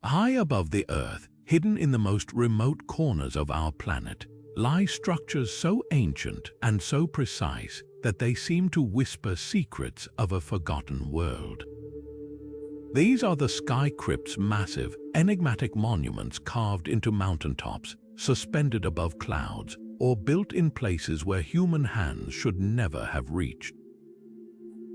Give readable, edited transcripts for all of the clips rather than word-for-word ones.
High above the Earth, hidden in the most remote corners of our planet, lie structures so ancient and so precise that they seem to whisper secrets of a forgotten world. These are the sky crypts, massive, enigmatic monuments carved into mountaintops, suspended above clouds, or built in places where human hands should never have reached.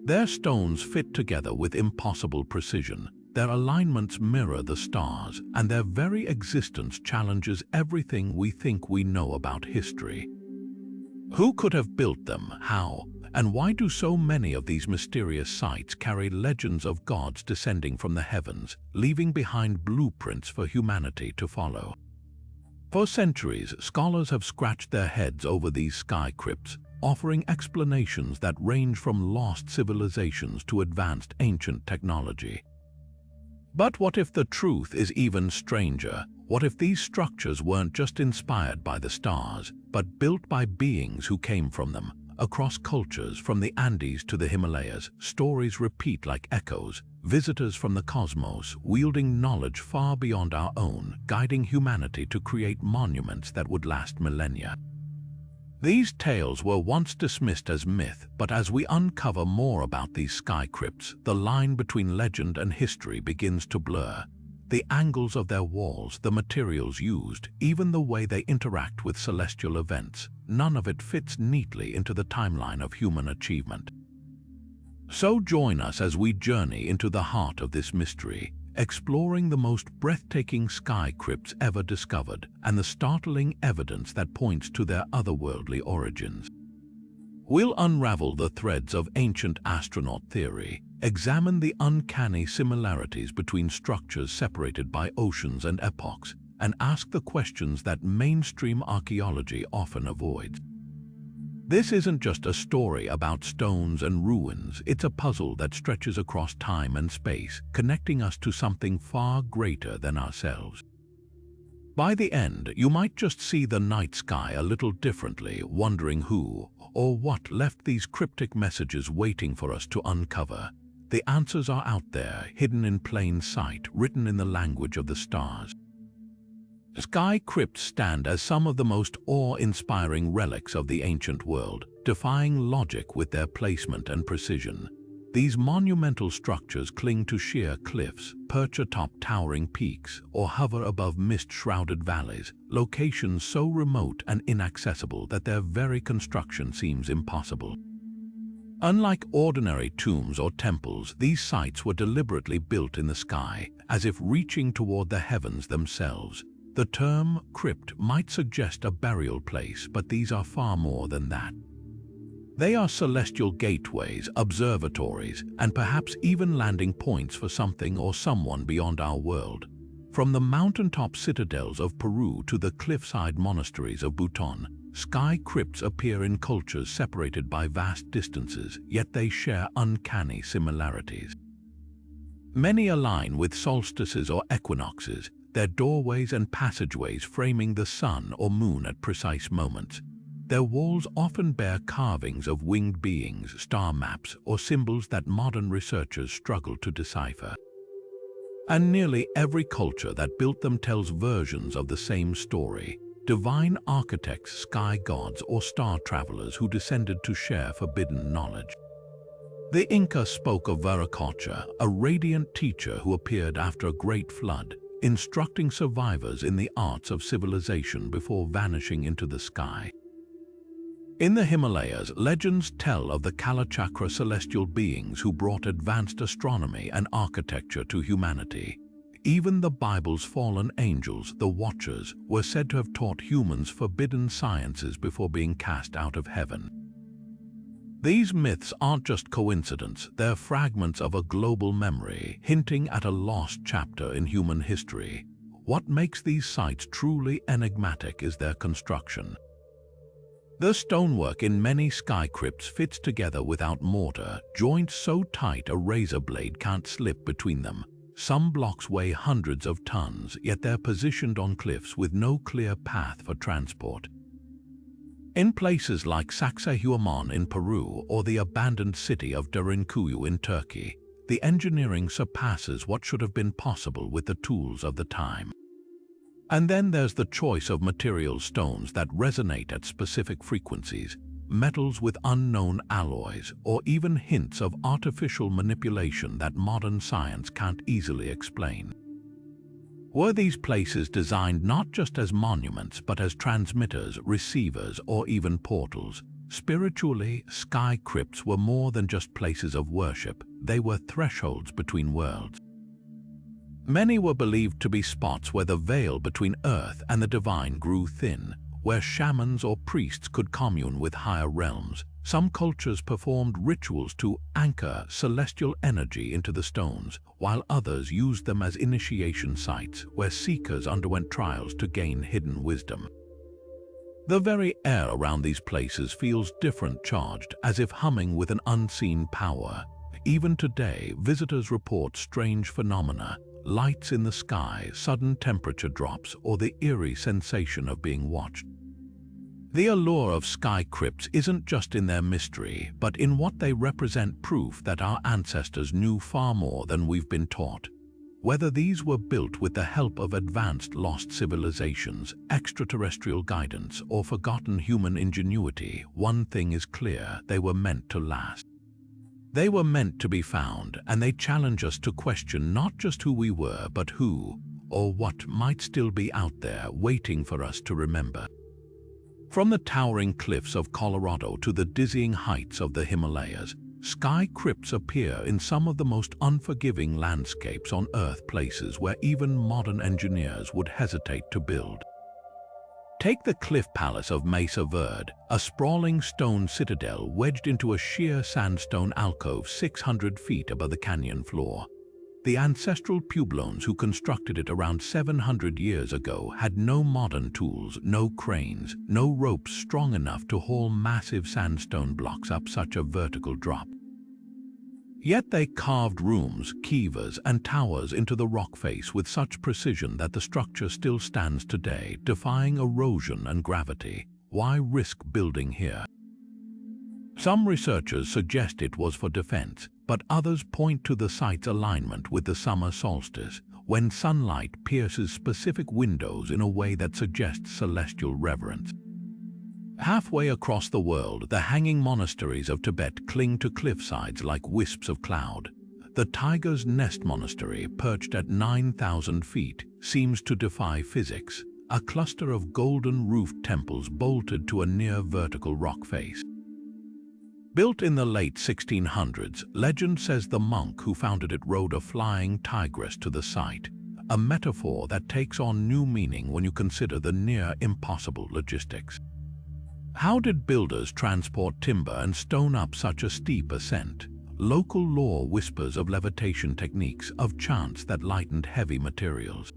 Their stones fit together with impossible precision, their alignments mirror the stars, and their very existence challenges everything we think we know about history. Who could have built them, how, and why do so many of these mysterious sites carry legends of gods descending from the heavens, leaving behind blueprints for humanity to follow? For centuries, scholars have scratched their heads over these sky crypts, offering explanations that range from lost civilizations to advanced ancient technology. But what if the truth is even stranger? What if these structures weren't just inspired by the stars, but built by beings who came from them? Across cultures, from the Andes to the Himalayas, stories repeat like echoes, visitors from the cosmos, wielding knowledge far beyond our own, guiding humanity to create monuments that would last millennia. These tales were once dismissed as myth, but as we uncover more about these sky crypts, the line between legend and history begins to blur. The angles of their walls, the materials used, even the way they interact with celestial events, none of it fits neatly into the timeline of human achievement. So join us as we journey into the heart of this mystery, exploring the most breathtaking sky crypts ever discovered and the startling evidence that points to their otherworldly origins. We'll unravel the threads of ancient astronaut theory, examine the uncanny similarities between structures separated by oceans and epochs, and ask the questions that mainstream archaeology often avoids. This isn't just a story about stones and ruins, it's a puzzle that stretches across time and space, connecting us to something far greater than ourselves. By the end, you might just see the night sky a little differently, wondering who or what left these cryptic messages waiting for us to uncover. The answers are out there, hidden in plain sight, written in the language of the stars. Sky crypts stand as some of the most awe-inspiring relics of the ancient world, defying logic with their placement and precision. These monumental structures cling to sheer cliffs, perch atop towering peaks, or hover above mist-shrouded valleys, locations so remote and inaccessible that their very construction seems impossible. Unlike ordinary tombs or temples, these sites were deliberately built in the sky, as if reaching toward the heavens themselves. The term crypt might suggest a burial place, but these are far more than that. They are celestial gateways, observatories, and perhaps even landing points for something or someone beyond our world. From the mountaintop citadels of Peru to the cliffside monasteries of Bhutan, sky crypts appear in cultures separated by vast distances, yet they share uncanny similarities. Many align with solstices or equinoxes, their doorways and passageways framing the sun or moon at precise moments. Their walls often bear carvings of winged beings, star maps, or symbols that modern researchers struggle to decipher. And nearly every culture that built them tells versions of the same story: divine architects, sky gods, or star travelers who descended to share forbidden knowledge. The Inca spoke of Viracocha, a radiant teacher who appeared after a great flood, instructing survivors in the arts of civilization before vanishing into the sky. In the Himalayas, legends tell of the Kalachakra celestial beings who brought advanced astronomy and architecture to humanity. Even the Bible's fallen angels, the Watchers, were said to have taught humans forbidden sciences before being cast out of heaven. These myths aren't just coincidence, they're fragments of a global memory, hinting at a lost chapter in human history. What makes these sites truly enigmatic is their construction. The stonework in many sky crypts fits together without mortar, joints so tight a razor blade can't slip between them. Some blocks weigh hundreds of tons, yet they're positioned on cliffs with no clear path for transport. In places like Sacsayhuaman in Peru or the abandoned city of Derinkuyu in Turkey, the engineering surpasses what should have been possible with the tools of the time. And then there's the choice of material stones that resonate at specific frequencies, metals with unknown alloys, or even hints of artificial manipulation that modern science can't easily explain. Were these places designed not just as monuments but as transmitters, receivers, or even portals? Spiritually, sky crypts were more than just places of worship. They were thresholds between worlds. Many were believed to be spots where the veil between earth and the divine grew thin, where shamans or priests could commune with higher realms. Some cultures performed rituals to anchor celestial energy into the stones, while others used them as initiation sites where seekers underwent trials to gain hidden wisdom. The very air around these places feels different, charged, as if humming with an unseen power. Even today, visitors report strange phenomena, lights in the sky, sudden temperature drops, or the eerie sensation of being watched. The allure of sky crypts isn't just in their mystery, but in what they represent: proof that our ancestors knew far more than we've been taught. Whether these were built with the help of advanced lost civilizations, extraterrestrial guidance, or forgotten human ingenuity, one thing is clear: they were meant to last. They were meant to be found, and they challenge us to question not just who we were, but who or what might still be out there waiting for us to remember. From the towering cliffs of Colorado to the dizzying heights of the Himalayas, sky crypts appear in some of the most unforgiving landscapes on Earth, places where even modern engineers would hesitate to build. Take the cliff palace of Mesa Verde, a sprawling stone citadel wedged into a sheer sandstone alcove 600 feet above the canyon floor. The ancestral Pueblones who constructed it around 700 years ago had no modern tools, no cranes, no ropes strong enough to haul massive sandstone blocks up such a vertical drop. Yet they carved rooms, kivas, and towers into the rock face with such precision that the structure still stands today, defying erosion and gravity. Why risk building here? Some researchers suggest it was for defense, but others point to the site's alignment with the summer solstice, when sunlight pierces specific windows in a way that suggests celestial reverence. Halfway across the world, the hanging monasteries of Tibet cling to cliffsides like wisps of cloud. The Tiger's Nest Monastery, perched at 9,000 feet, seems to defy physics, a cluster of golden-roofed temples bolted to a near-vertical rock face. Built in the late 1600s, legend says the monk who founded it rode a flying tigress to the site, a metaphor that takes on new meaning when you consider the near-impossible logistics. How did builders transport timber and stone up such a steep ascent? Local lore whispers of levitation techniques, of chants that lightened heavy materials.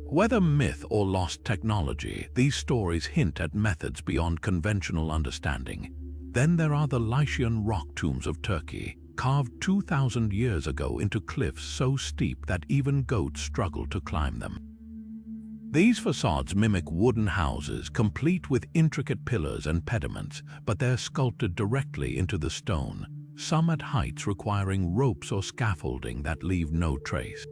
Whether myth or lost technology, these stories hint at methods beyond conventional understanding. Then there are the Lycian rock tombs of Turkey, carved 2,000 years ago into cliffs so steep that even goats struggle to climb them. These facades mimic wooden houses, complete with intricate pillars and pediments, but they're sculpted directly into the stone, some at heights requiring ropes or scaffolding that leave no trace.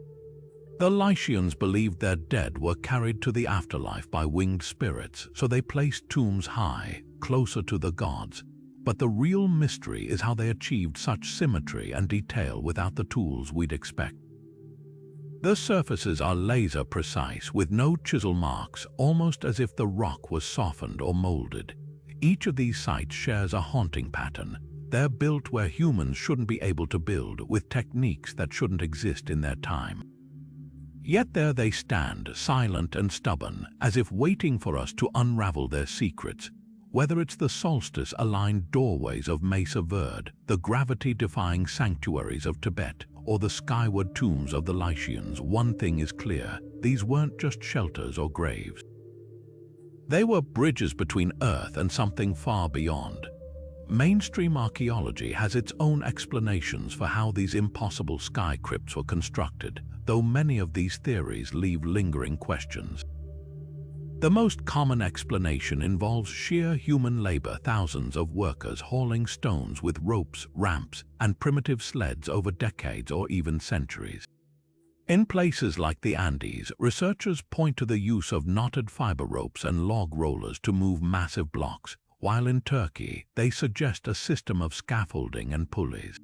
The Lycians believed their dead were carried to the afterlife by winged spirits, so they placed tombs high, closer to the gods. But the real mystery is how they achieved such symmetry and detail without the tools we'd expect. The surfaces are laser precise, with no chisel marks, almost as if the rock was softened or molded. Each of these sites shares a haunting pattern. They're built where humans shouldn't be able to build, with techniques that shouldn't exist in their time. Yet there they stand, silent and stubborn, as if waiting for us to unravel their secrets. Whether it's the solstice-aligned doorways of Mesa Verde, the gravity-defying sanctuaries of Tibet, or the skyward tombs of the Lycians, one thing is clear: these weren't just shelters or graves. They were bridges between Earth and something far beyond. Mainstream archaeology has its own explanations for how these impossible sky crypts were constructed, though many of these theories leave lingering questions. The most common explanation involves sheer human labor, thousands of workers hauling stones with ropes, ramps, and primitive sleds over decades or even centuries. In places like the Andes, researchers point to the use of knotted fiber ropes and log rollers to move massive blocks, while in Turkey, they suggest a system of scaffolding and pulleys.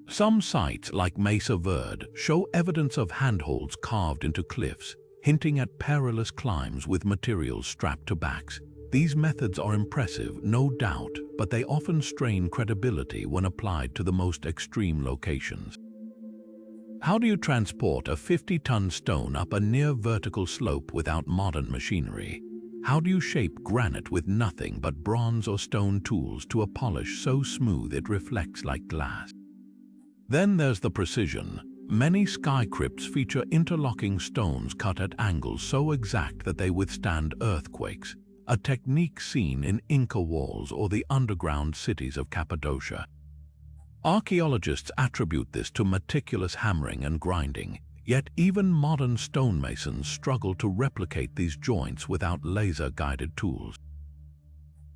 Some sites, like Mesa Verde, show evidence of handholds carved into cliffs, hinting at perilous climbs with materials strapped to backs. These methods are impressive, no doubt, but they often strain credibility when applied to the most extreme locations. How do you transport a 50-ton stone up a near-vertical slope without modern machinery? How do you shape granite with nothing but bronze or stone tools to a polish so smooth it reflects like glass? Then there's the precision. Many sky crypts feature interlocking stones cut at angles so exact that they withstand earthquakes, a technique seen in Inca walls or the underground cities of Cappadocia. Archaeologists attribute this to meticulous hammering and grinding, yet even modern stonemasons struggle to replicate these joints without laser-guided tools.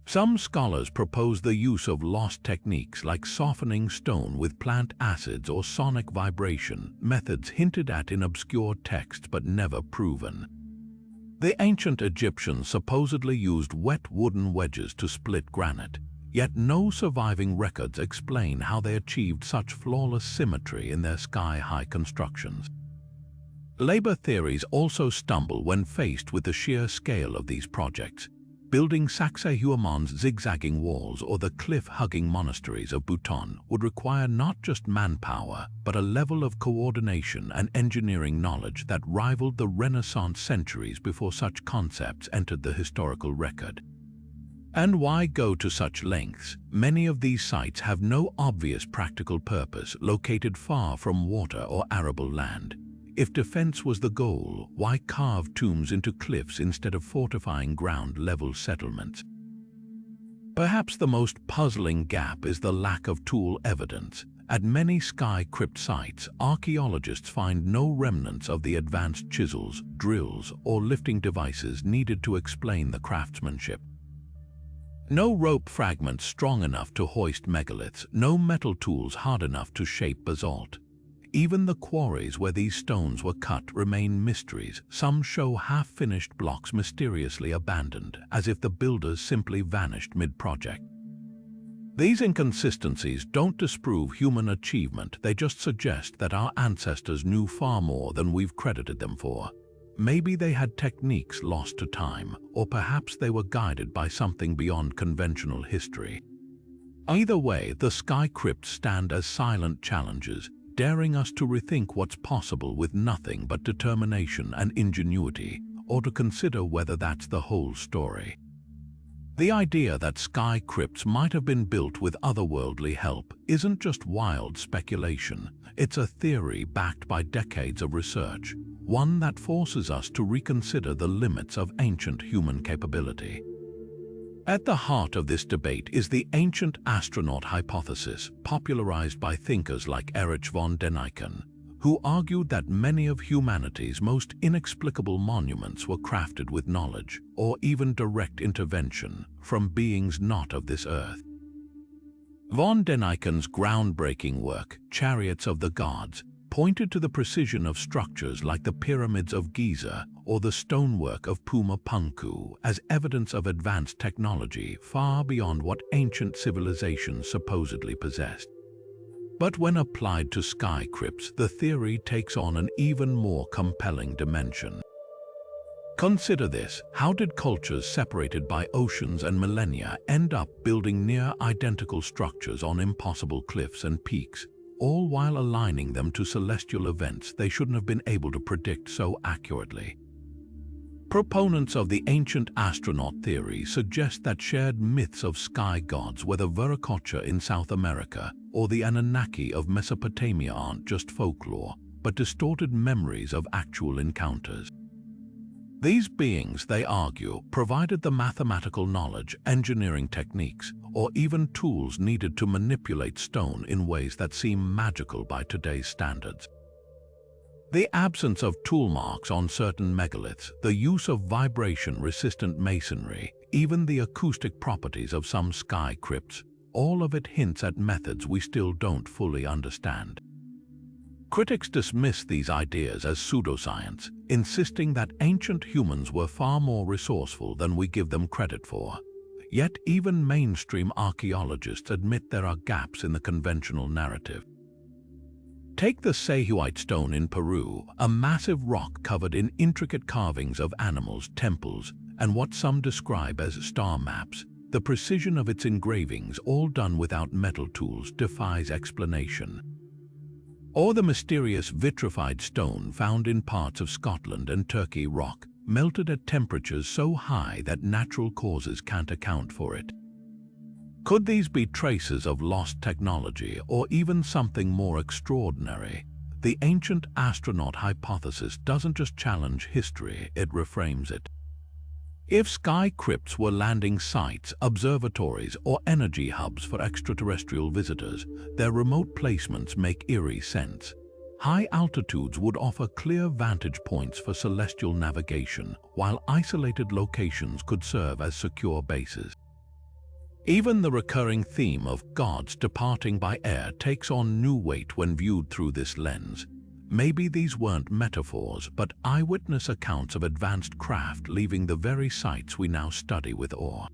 Some scholars propose the use of lost techniques like softening stone with plant acids or sonic vibration, methods hinted at in obscure texts but never proven. The ancient Egyptians supposedly used wet wooden wedges to split granite, yet no surviving records explain how they achieved such flawless symmetry in their sky-high constructions. Labor theories also stumble when faced with the sheer scale of these projects. Building Sacsayhuaman's zigzagging walls or the cliff-hugging monasteries of Bhutan would require not just manpower, but a level of coordination and engineering knowledge that rivaled the Renaissance centuries before such concepts entered the historical record. And why go to such lengths? Many of these sites have no obvious practical purpose, located far from water or arable land. If defense was the goal, why carve tombs into cliffs instead of fortifying ground-level settlements? Perhaps the most puzzling gap is the lack of tool evidence. At many sky crypt sites, archaeologists find no remnants of the advanced chisels, drills, or lifting devices needed to explain the craftsmanship. No rope fragments strong enough to hoist megaliths, no metal tools hard enough to shape basalt. Even the quarries where these stones were cut remain mysteries. Some show half-finished blocks mysteriously abandoned, as if the builders simply vanished mid-project. These inconsistencies don't disprove human achievement, they just suggest that our ancestors knew far more than we've credited them for. Maybe they had techniques lost to time, or perhaps they were guided by something beyond conventional history. Either way, the sky crypts stand as silent challenges, daring us to rethink what's possible with nothing but determination and ingenuity, or to consider whether that's the whole story. The idea that sky crypts might have been built with otherworldly help isn't just wild speculation, it's a theory backed by decades of research, one that forces us to reconsider the limits of ancient human capability. At the heart of this debate is the ancient astronaut hypothesis, popularized by thinkers like Erich von Däniken, who argued that many of humanity's most inexplicable monuments were crafted with knowledge, or even direct intervention, from beings not of this earth. Von Däniken's groundbreaking work, Chariots of the Gods, pointed to the precision of structures like the pyramids of Giza or the stonework of Puma Punku as evidence of advanced technology far beyond what ancient civilizations supposedly possessed. But when applied to sky crypts, the theory takes on an even more compelling dimension. Consider this: how did cultures separated by oceans and millennia end up building near-identical structures on impossible cliffs and peaks, all while aligning them to celestial events they shouldn't have been able to predict so accurately? Proponents of the ancient astronaut theory suggest that shared myths of sky gods, whether Viracocha in South America or the Anunnaki of Mesopotamia, aren't just folklore, but distorted memories of actual encounters. These beings, they argue, provided the mathematical knowledge, engineering techniques, or even tools needed to manipulate stone in ways that seem magical by today's standards. The absence of tool marks on certain megaliths, the use of vibration-resistant masonry, even the acoustic properties of some sky crypts, all of it hints at methods we still don't fully understand. Critics dismiss these ideas as pseudoscience, insisting that ancient humans were far more resourceful than we give them credit for. Yet even mainstream archaeologists admit there are gaps in the conventional narrative. Take the Sahuite stone in Peru, a massive rock covered in intricate carvings of animals, temples, and what some describe as star maps. The precision of its engravings, all done without metal tools, defies explanation. Or the mysterious vitrified stone found in parts of Scotland and Turkey, rock melted at temperatures so high that natural causes can't account for it. Could these be traces of lost technology or even something more extraordinary? The ancient astronaut hypothesis doesn't just challenge history, it reframes it. If sky crypts were landing sites, observatories, or energy hubs for extraterrestrial visitors, their remote placements make eerie sense. High altitudes would offer clear vantage points for celestial navigation, while isolated locations could serve as secure bases. Even the recurring theme of gods departing by air takes on new weight when viewed through this lens. Maybe these weren't metaphors, but eyewitness accounts of advanced craft leaving the very sites we now study with awe.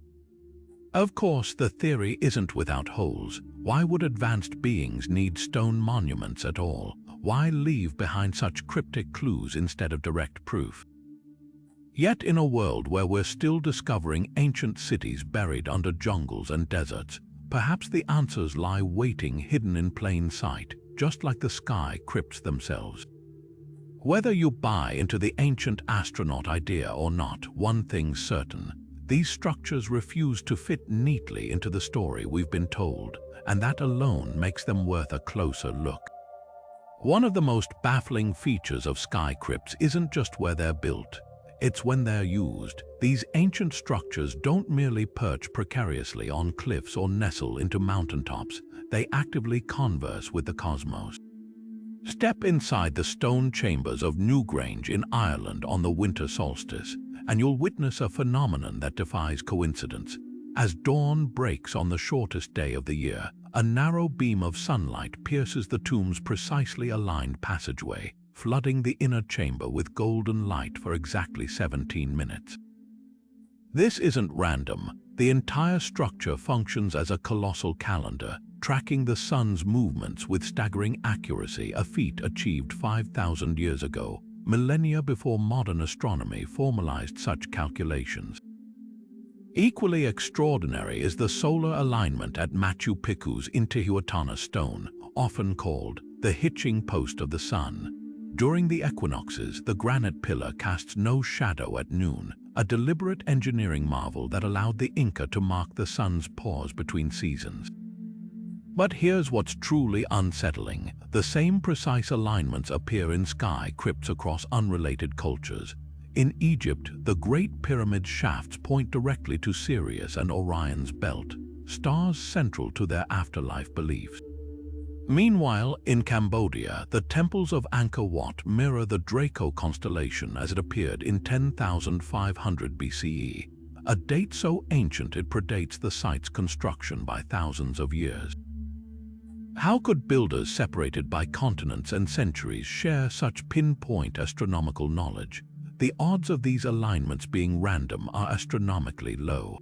Of course, the theory isn't without holes. Why would advanced beings need stone monuments at all? Why leave behind such cryptic clues instead of direct proof? Yet in a world where we're still discovering ancient cities buried under jungles and deserts, perhaps the answers lie waiting hidden in plain sight, just like the sky crypts themselves. Whether you buy into the ancient astronaut idea or not, one thing's certain: these structures refuse to fit neatly into the story we've been told, and that alone makes them worth a closer look. One of the most baffling features of sky crypts isn't just where they're built, it's when they're used. These ancient structures don't merely perch precariously on cliffs or nestle into mountaintops, they actively converse with the cosmos. Step inside the stone chambers of Newgrange in Ireland on the winter solstice, and you'll witness a phenomenon that defies coincidence. As dawn breaks on the shortest day of the year, a narrow beam of sunlight pierces the tomb's precisely aligned passageway, flooding the inner chamber with golden light for exactly 17 minutes. This isn't random. The entire structure functions as a colossal calendar, tracking the sun's movements with staggering accuracy, a feat achieved 5,000 years ago, millennia before modern astronomy formalized such calculations. Equally extraordinary is the solar alignment at Machu Picchu's Intihuatana stone, often called the hitching post of the sun. During the equinoxes, the granite pillar casts no shadow at noon, a deliberate engineering marvel that allowed the Inca to mark the sun's pause between seasons. But here's what's truly unsettling: the same precise alignments appear in sky crypts across unrelated cultures. In Egypt, the Great Pyramid's shafts point directly to Sirius and Orion's belt, stars central to their afterlife beliefs. Meanwhile, in Cambodia, the temples of Angkor Wat mirror the Draco constellation as it appeared in 10,500 BCE, a date so ancient it predates the site's construction by thousands of years. How could builders separated by continents and centuries share such pinpoint astronomical knowledge? The odds of these alignments being random are astronomically low.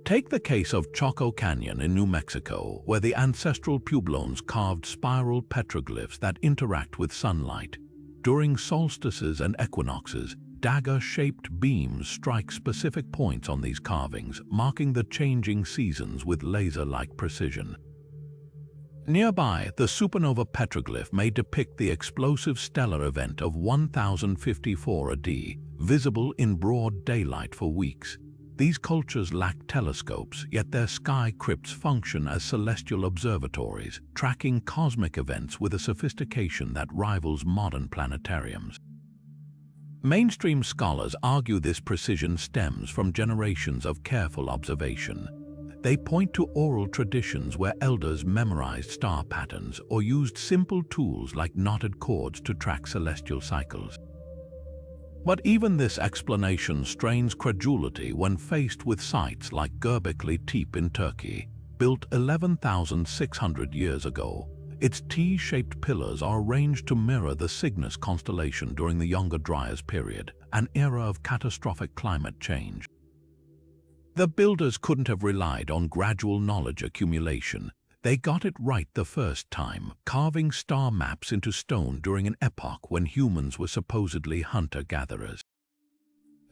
Take the case of Choco Canyon in New Mexico, where the ancestral Pueblones carved spiral petroglyphs that interact with sunlight. During solstices and equinoxes, dagger-shaped beams strike specific points on these carvings, marking the changing seasons with laser-like precision. Nearby, the supernova petroglyph may depict the explosive stellar event of 1054 AD, visible in broad daylight for weeks. These cultures lack telescopes, yet their sky crypts function as celestial observatories, tracking cosmic events with a sophistication that rivals modern planetariums. Mainstream scholars argue this precision stems from generations of careful observation. They point to oral traditions where elders memorized star patterns or used simple tools like knotted cords to track celestial cycles. But even this explanation strains credulity when faced with sites like Göbekli Tepe in Turkey, built 11,600 years ago. Its T-shaped pillars are arranged to mirror the Cygnus constellation during the Younger Dryas period, an era of catastrophic climate change. The builders couldn't have relied on gradual knowledge accumulation. They got it right the first time, carving star maps into stone during an epoch when humans were supposedly hunter-gatherers.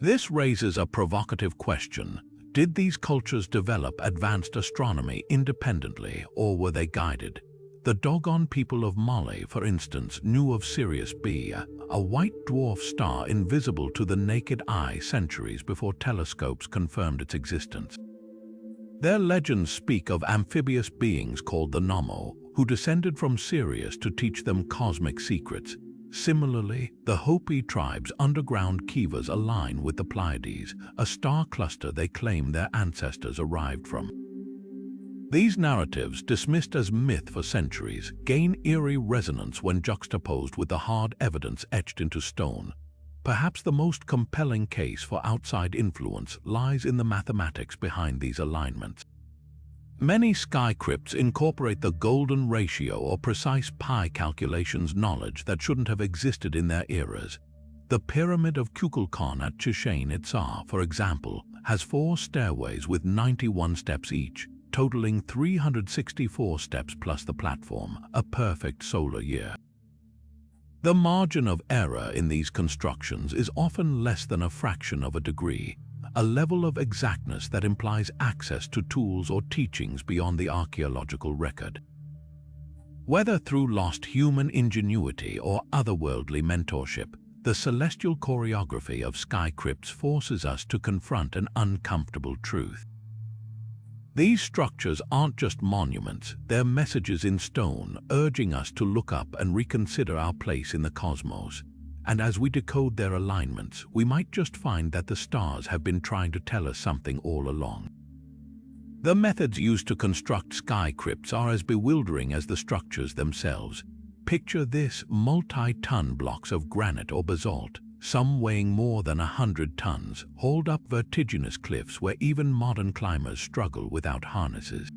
This raises a provocative question. Did these cultures develop advanced astronomy independently, or were they guided? The Dogon people of Mali, for instance, knew of Sirius B, a white dwarf star invisible to the naked eye centuries before telescopes confirmed its existence. Their legends speak of amphibious beings called the Nommo, who descended from Sirius to teach them cosmic secrets. Similarly, the Hopi tribe's underground kivas align with the Pleiades, a star cluster they claim their ancestors arrived from. These narratives, dismissed as myth for centuries, gain eerie resonance when juxtaposed with the hard evidence etched into stone. Perhaps the most compelling case for outside influence lies in the mathematics behind these alignments. Many sky crypts incorporate the golden ratio or precise pi calculations knowledge that shouldn't have existed in their eras. The Pyramid of Kukulkan at Chichen Itzá, for example, has 4 stairways with 91 steps each, totaling 364 steps plus the platform, a perfect solar year. The margin of error in these constructions is often less than a fraction of a degree, a level of exactness that implies access to tools or teachings beyond the archaeological record. Whether through lost human ingenuity or otherworldly mentorship, the celestial choreography of sky crypts forces us to confront an uncomfortable truth. These structures aren't just monuments, they're messages in stone urging us to look up and reconsider our place in the cosmos. And as we decode their alignments, we might just find that the stars have been trying to tell us something all along. The methods used to construct sky crypts are as bewildering as the structures themselves. Picture this: multi-ton blocks of granite or basalt, some weighing more than 100 tons, hauled up vertiginous cliffs where even modern climbers struggle without harnesses.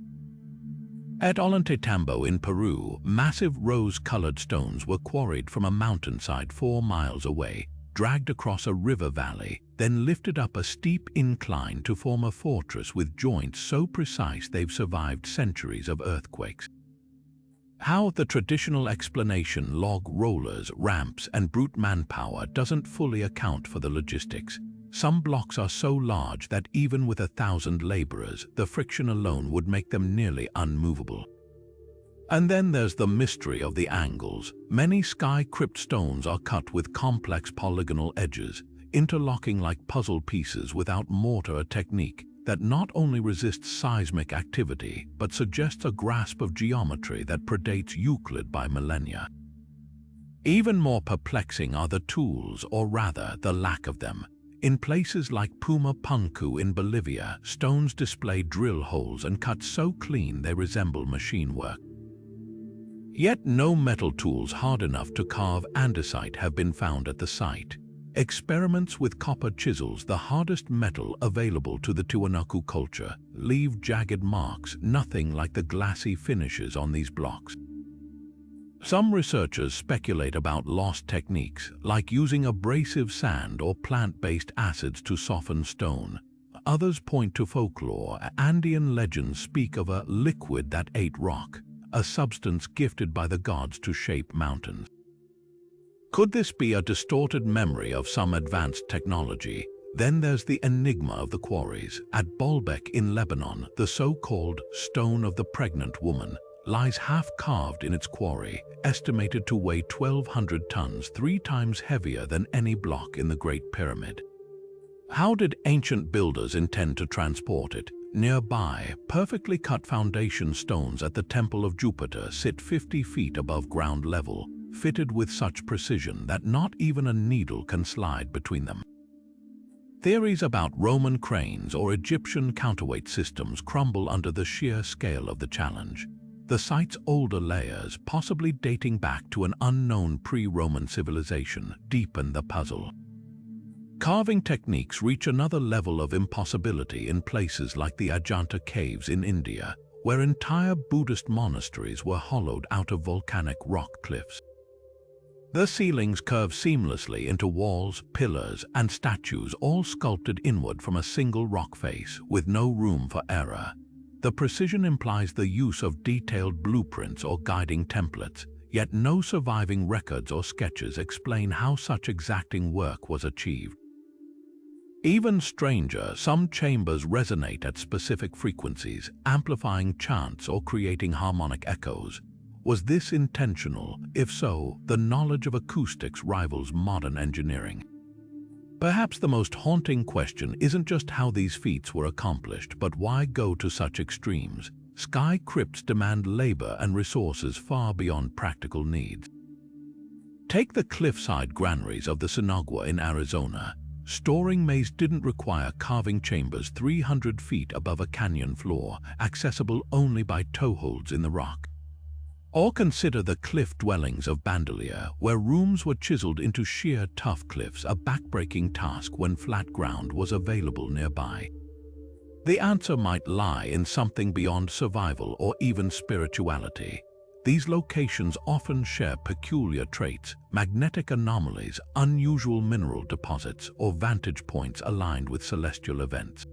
At Ollantaytambo in Peru, massive rose-colored stones were quarried from a mountainside 4 miles away, dragged across a river valley, then lifted up a steep incline to form a fortress with joints so precise they've survived centuries of earthquakes. How the traditional explanation, log rollers, ramps, and brute manpower, doesn't fully account for the logistics. Some blocks are so large that even with 1,000 laborers, the friction alone would make them nearly unmovable. And then there's the mystery of the angles. Many sky crypt stones are cut with complex polygonal edges, interlocking like puzzle pieces without mortar, a technique that not only resists seismic activity, but suggests a grasp of geometry that predates Euclid by millennia. Even more perplexing are the tools, or rather, the lack of them. In places like Puma Punku in Bolivia, stones display drill holes and cut so clean they resemble machine work. Yet no metal tools hard enough to carve andesite have been found at the site. Experiments with copper chisels, the hardest metal available to the Tiwanaku culture, leave jagged marks, nothing like the glassy finishes on these blocks. Some researchers speculate about lost techniques, like using abrasive sand or plant-based acids to soften stone. Others point to folklore. Andean legends speak of a liquid that ate rock, a substance gifted by the gods to shape mountains. Could this be a distorted memory of some advanced technology? Then there's the enigma of the quarries. At Baalbek in Lebanon, the so-called Stone of the Pregnant Woman lies half-carved in its quarry, estimated to weigh 1,200 tons, 3 times heavier than any block in the Great Pyramid. How did ancient builders intend to transport it? Nearby, perfectly cut foundation stones at the Temple of Jupiter sit 50 feet above ground level, fitted with such precision that not even a needle can slide between them. Theories about Roman cranes or Egyptian counterweight systems crumble under the sheer scale of the challenge. The site's older layers, possibly dating back to an unknown pre-Roman civilization, deepen the puzzle. Carving techniques reach another level of impossibility in places like the Ajanta caves in India, where entire Buddhist monasteries were hollowed out of volcanic rock cliffs. The ceilings curve seamlessly into walls, pillars, and statues, all sculpted inward from a single rock face, with no room for error. The precision implies the use of detailed blueprints or guiding templates, yet no surviving records or sketches explain how such exacting work was achieved. Even stranger, some chambers resonate at specific frequencies, amplifying chants or creating harmonic echoes. Was this intentional? If so, the knowledge of acoustics rivals modern engineering. Perhaps the most haunting question isn't just how these feats were accomplished, but why go to such extremes. Sky crypts demand labor and resources far beyond practical needs. Take the cliffside granaries of the Sinagua in Arizona. Storing maize didn't require carving chambers 300 feet above a canyon floor, accessible only by toeholds in the rock. Or consider the cliff dwellings of Bandelier, where rooms were chiseled into sheer tough cliffs, a backbreaking task when flat ground was available nearby. The answer might lie in something beyond survival or even spirituality. These locations often share peculiar traits, magnetic anomalies, unusual mineral deposits, or vantage points aligned with celestial events.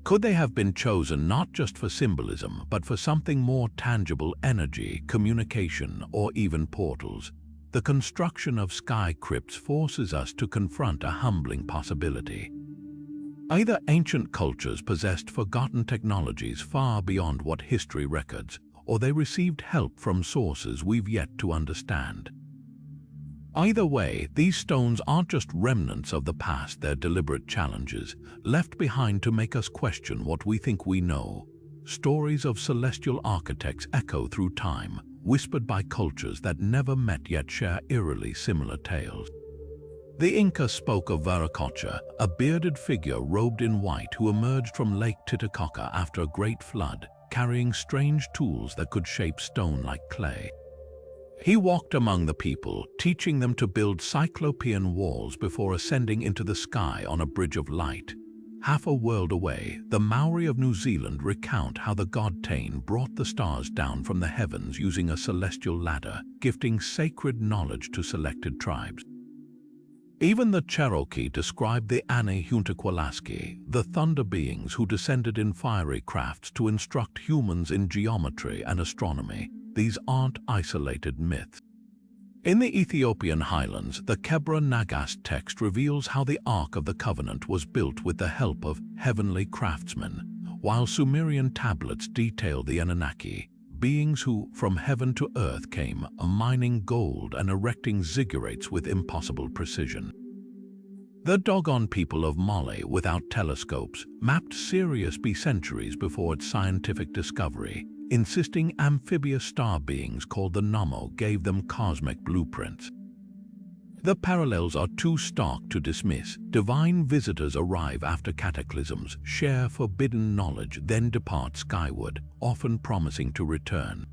Could they have been chosen not just for symbolism, but for something more tangible: energy, communication, or even portals? The construction of sky crypts forces us to confront a humbling possibility. Either ancient cultures possessed forgotten technologies far beyond what history records, or they received help from sources we've yet to understand. Either way, these stones aren't just remnants of the past, they're deliberate challenges, left behind to make us question what we think we know. Stories of celestial architects echo through time, whispered by cultures that never met yet share eerily similar tales. The Inca spoke of Viracocha, a bearded figure robed in white who emerged from Lake Titicaca after a great flood, carrying strange tools that could shape stone like clay. He walked among the people, teaching them to build cyclopean walls before ascending into the sky on a bridge of light. Half a world away, the Maori of New Zealand recount how the god Tain brought the stars down from the heavens using a celestial ladder, gifting sacred knowledge to selected tribes. Even the Cherokee described the Ane Huntakwalaski, the thunder beings who descended in fiery crafts to instruct humans in geometry and astronomy. These aren't isolated myths. In the Ethiopian highlands, the Kebra Nagast text reveals how the Ark of the Covenant was built with the help of heavenly craftsmen, while Sumerian tablets detail the Anunnaki, beings who from heaven to earth came, mining gold and erecting ziggurats with impossible precision. The Dogon people of Mali, without telescopes, mapped Sirius B centuries before its scientific discovery, insisting amphibious star beings called the Nommo gave them cosmic blueprints. The parallels are too stark to dismiss. Divine visitors arrive after cataclysms, share forbidden knowledge, then depart skyward, often promising to return.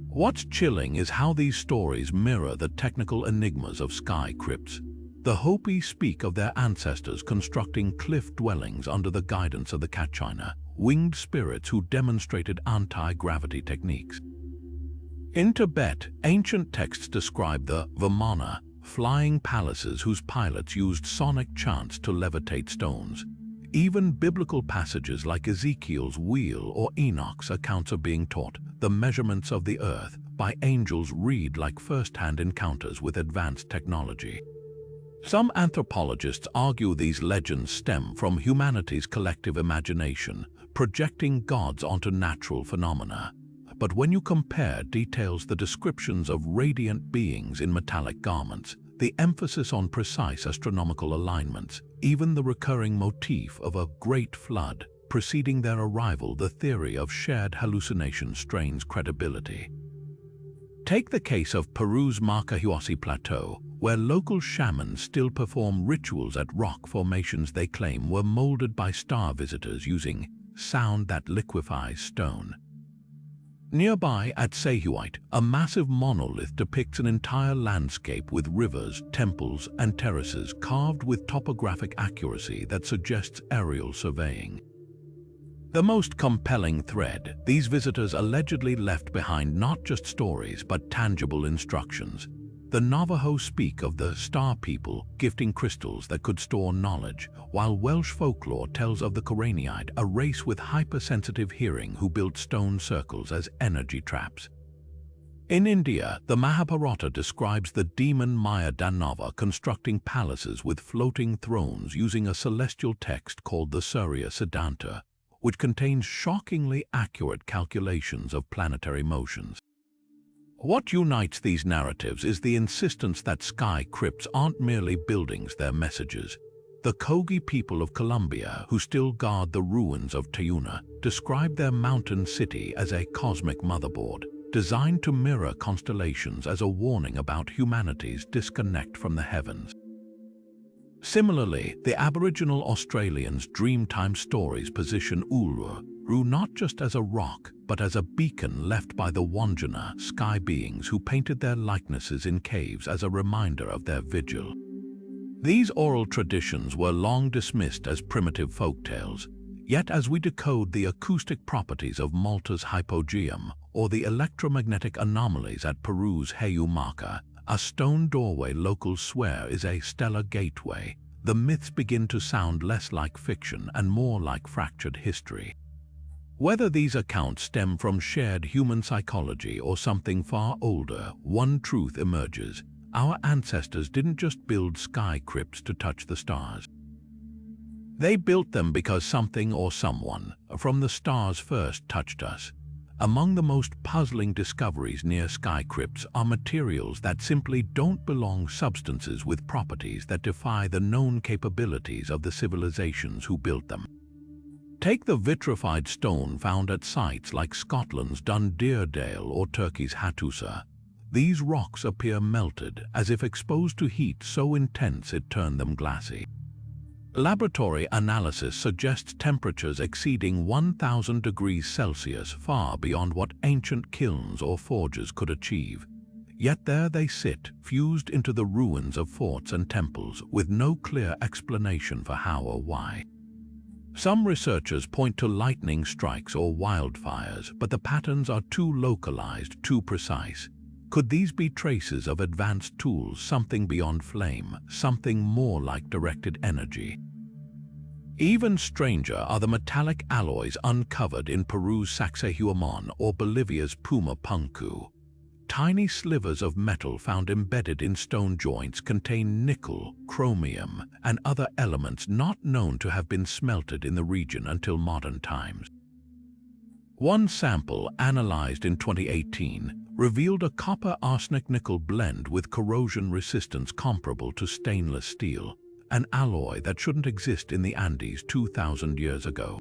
What's chilling is how these stories mirror the technical enigmas of sky crypts. The Hopi speak of their ancestors constructing cliff dwellings under the guidance of the Kachina, winged spirits who demonstrated anti-gravity techniques. In Tibet, ancient texts describe the Vimana, flying palaces whose pilots used sonic chants to levitate stones. Even biblical passages like Ezekiel's wheel or Enoch's accounts of being taught the measurements of the earth by angels read like first-hand encounters with advanced technology. Some anthropologists argue these legends stem from humanity's collective imagination, projecting gods onto natural phenomena. But when you compare details, the descriptions of radiant beings in metallic garments, the emphasis on precise astronomical alignments, even the recurring motif of a great flood preceding their arrival, the theory of shared hallucination strains credibility. Take the case of Peru's Marcahuasi Plateau, where local shamans still perform rituals at rock formations they claim were molded by star visitors using sound that liquefies stone. Nearby at Sehuite, a massive monolith depicts an entire landscape with rivers, temples, and terraces carved with topographic accuracy that suggests aerial surveying. The most compelling thread, these visitors allegedly left behind not just stories but tangible instructions. The Navajo speak of the Star People gifting crystals that could store knowledge, while Welsh folklore tells of the Coraniite, a race with hypersensitive hearing who built stone circles as energy traps. In India, the Mahabharata describes the demon Maya Danava constructing palaces with floating thrones using a celestial text called the Surya Siddhanta, which contains shockingly accurate calculations of planetary motions. What unites these narratives is the insistence that sky crypts aren't merely buildings, they're messages. The Kogi people of Colombia, who still guard the ruins of Tayuna, describe their mountain city as a cosmic motherboard, designed to mirror constellations as a warning about humanity's disconnect from the heavens. Similarly, the Aboriginal Australians' Dreamtime stories position Uluru not just as a rock, but as a beacon left by the Wandjina sky beings who painted their likenesses in caves as a reminder of their vigil. These oral traditions were long dismissed as primitive folktales, yet as we decode the acoustic properties of Malta's hypogeum or the electromagnetic anomalies at Peru's Hayumaka, a stone doorway locals swear is a stellar gateway, the myths begin to sound less like fiction and more like fractured history. Whether these accounts stem from shared human psychology or something far older, one truth emerges: our ancestors didn't just build sky crypts to touch the stars. They built them because something or someone from the stars first touched us. Among the most puzzling discoveries near sky crypts are materials that simply don't belong, substances with properties that defy the known capabilities of the civilizations who built them. Take the vitrified stone found at sites like Scotland's Dunderdale or Turkey's Hattusa. These rocks appear melted, as if exposed to heat so intense it turned them glassy. Laboratory analysis suggests temperatures exceeding 1,000 degrees Celsius, far beyond what ancient kilns or forges could achieve. Yet there they sit, fused into the ruins of forts and temples, with no clear explanation for how or why. Some researchers point to lightning strikes or wildfires, but the patterns are too localized, too precise. Could these be traces of advanced tools, something beyond flame, something more like directed energy? Even stranger are the metallic alloys uncovered in Peru's Sacsayhuaman or Bolivia's Puma Punku. Tiny slivers of metal found embedded in stone joints contain nickel, chromium, and other elements not known to have been smelted in the region until modern times. One sample, analyzed in 2018, revealed a copper-arsenic-nickel blend with corrosion resistance comparable to stainless steel, an alloy that shouldn't exist in the Andes 2,000 years ago.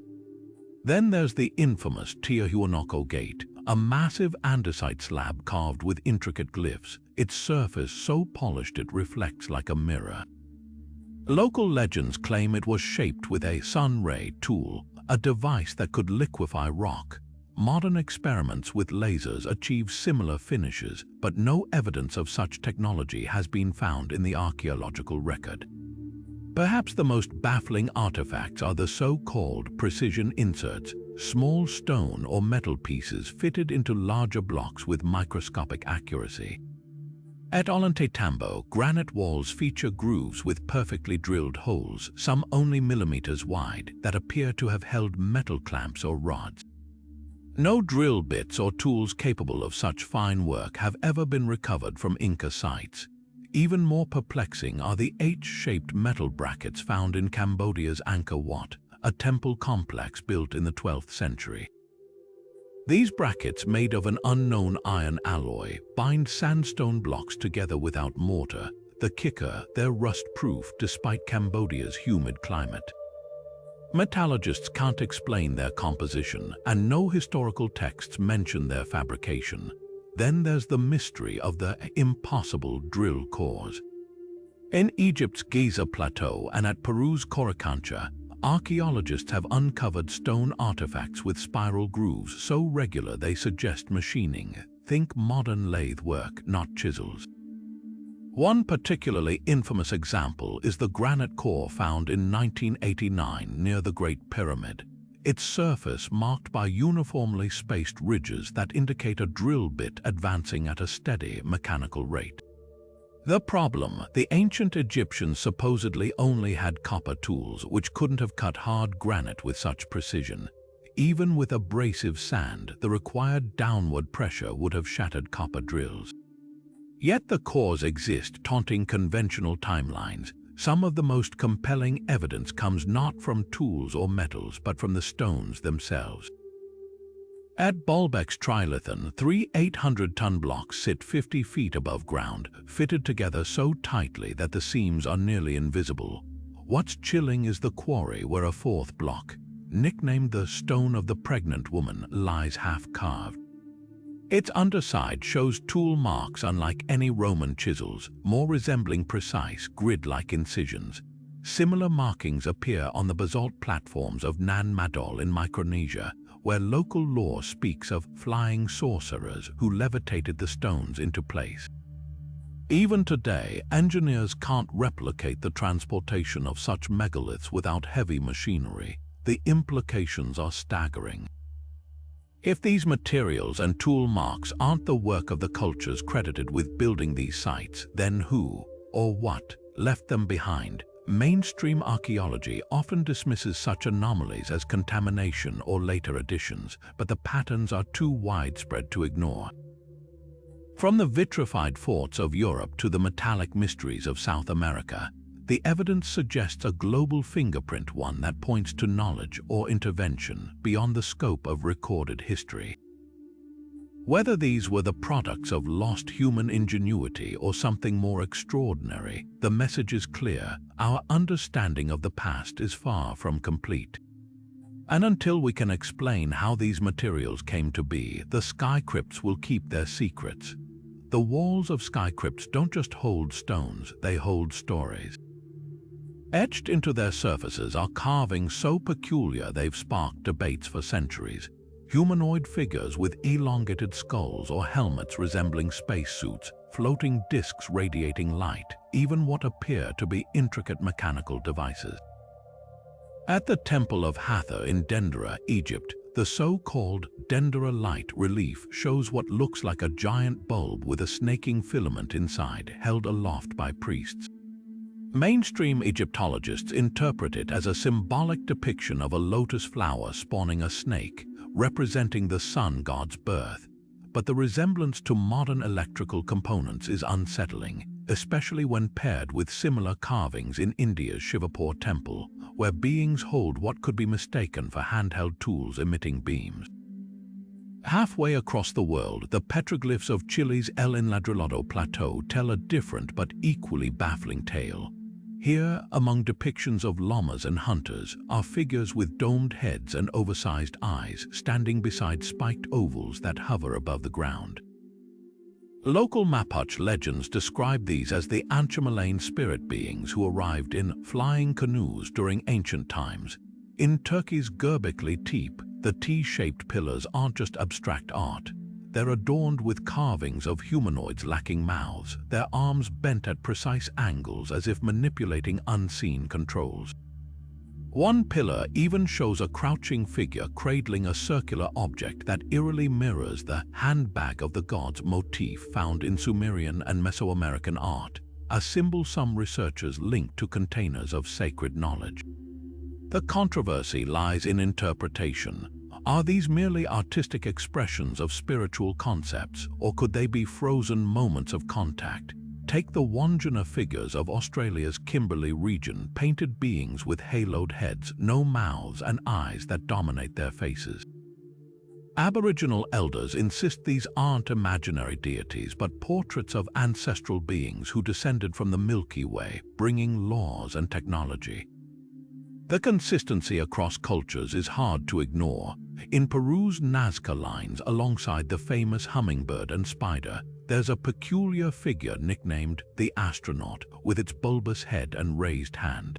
Then there's the infamous Tiahuanaco Gate, a massive andesite slab carved with intricate glyphs, its surface so polished it reflects like a mirror. Local legends claim it was shaped with a sun-ray tool, a device that could liquefy rock. Modern experiments with lasers achieve similar finishes, but no evidence of such technology has been found in the archaeological record. Perhaps the most baffling artifacts are the so-called precision inserts, small stone or metal pieces fitted into larger blocks with microscopic accuracy. At Ollantaytambo, granite walls feature grooves with perfectly drilled holes, some only millimeters wide, that appear to have held metal clamps or rods. No drill bits or tools capable of such fine work have ever been recovered from Inca sites. Even more perplexing are the H-shaped metal brackets found in Cambodia's Angkor Wat, a temple complex built in the 12th century. These brackets, made of an unknown iron alloy, bind sandstone blocks together without mortar. The kicker, they're rust-proof despite Cambodia's humid climate. Metallurgists can't explain their composition, and no historical texts mention their fabrication. Then there's the mystery of the impossible drill cores. In Egypt's Giza Plateau and at Peru's Coricancha, archaeologists have uncovered stone artifacts with spiral grooves so regular they suggest machining. Think modern lathe work, not chisels. One particularly infamous example is the granite core found in 1989 near the Great Pyramid. Its surface marked by uniformly spaced ridges that indicate a drill bit advancing at a steady mechanical rate. The problem: the ancient Egyptians supposedly only had copper tools, which couldn't have cut hard granite with such precision. Even with abrasive sand, the required downward pressure would have shattered copper drills. Yet the cores exist, taunting conventional timelines. Some of the most compelling evidence comes not from tools or metals, but from the stones themselves. At Baalbek's Trilithon, 3 800-ton blocks sit 50 feet above ground, fitted together so tightly that the seams are nearly invisible. What's chilling is the quarry where a fourth block, nicknamed the Stone of the Pregnant Woman, lies half-carved. Its underside shows tool marks unlike any Roman chisels, more resembling precise, grid-like incisions. Similar markings appear on the basalt platforms of Nan Madol in Micronesia, where local lore speaks of flying sorcerers who levitated the stones into place. Even today, engineers can't replicate the transportation of such megaliths without heavy machinery. The implications are staggering. If these materials and tool marks aren't the work of the cultures credited with building these sites, then who, or what, left them behind? Mainstream archaeology often dismisses such anomalies as contamination or later additions, but the patterns are too widespread to ignore. From the vitrified forts of Europe to the metallic mysteries of South America, the evidence suggests a global fingerprint, one that points to knowledge or intervention beyond the scope of recorded history. Whether these were the products of lost human ingenuity or something more extraordinary, the message is clear: our understanding of the past is far from complete. And until we can explain how these materials came to be, the sky crypts will keep their secrets. The walls of sky crypts don't just hold stones, they hold stories. Etched into their surfaces are carvings so peculiar they've sparked debates for centuries. Humanoid figures with elongated skulls or helmets resembling spacesuits, floating discs radiating light, even what appear to be intricate mechanical devices. At the Temple of Hathor in Dendera, Egypt, the so-called Dendera light relief shows what looks like a giant bulb with a snaking filament inside, held aloft by priests. Mainstream Egyptologists interpret it as a symbolic depiction of a lotus flower spawning a snake, representing the sun god's birth. But the resemblance to modern electrical components is unsettling, especially when paired with similar carvings in India's Shivapur temple, where beings hold what could be mistaken for handheld tools emitting beams. Halfway across the world, the petroglyphs of Chile's El Enladrilado Plateau tell a different but equally baffling tale. Here, among depictions of llamas and hunters, are figures with domed heads and oversized eyes standing beside spiked ovals that hover above the ground. Local Mapuche legends describe these as the Anchamalane spirit beings who arrived in flying canoes during ancient times. In Turkey's Göbekli Tepe, the T-shaped pillars aren't just abstract art. They're adorned with carvings of humanoids lacking mouths, their arms bent at precise angles as if manipulating unseen controls. One pillar even shows a crouching figure cradling a circular object that eerily mirrors the handbag of the gods motif found in Sumerian and Mesoamerican art, a symbol some researchers link to containers of sacred knowledge. The controversy lies in interpretation. Are these merely artistic expressions of spiritual concepts, or could they be frozen moments of contact? Take the Wandjina figures of Australia's Kimberley region, painted beings with haloed heads, no mouths, and eyes that dominate their faces. Aboriginal elders insist these aren't imaginary deities but portraits of ancestral beings who descended from the Milky Way, bringing laws and technology. The consistency across cultures is hard to ignore. In Peru's Nazca lines, alongside the famous hummingbird and spider, there's a peculiar figure nicknamed the Astronaut with its bulbous head and raised hand.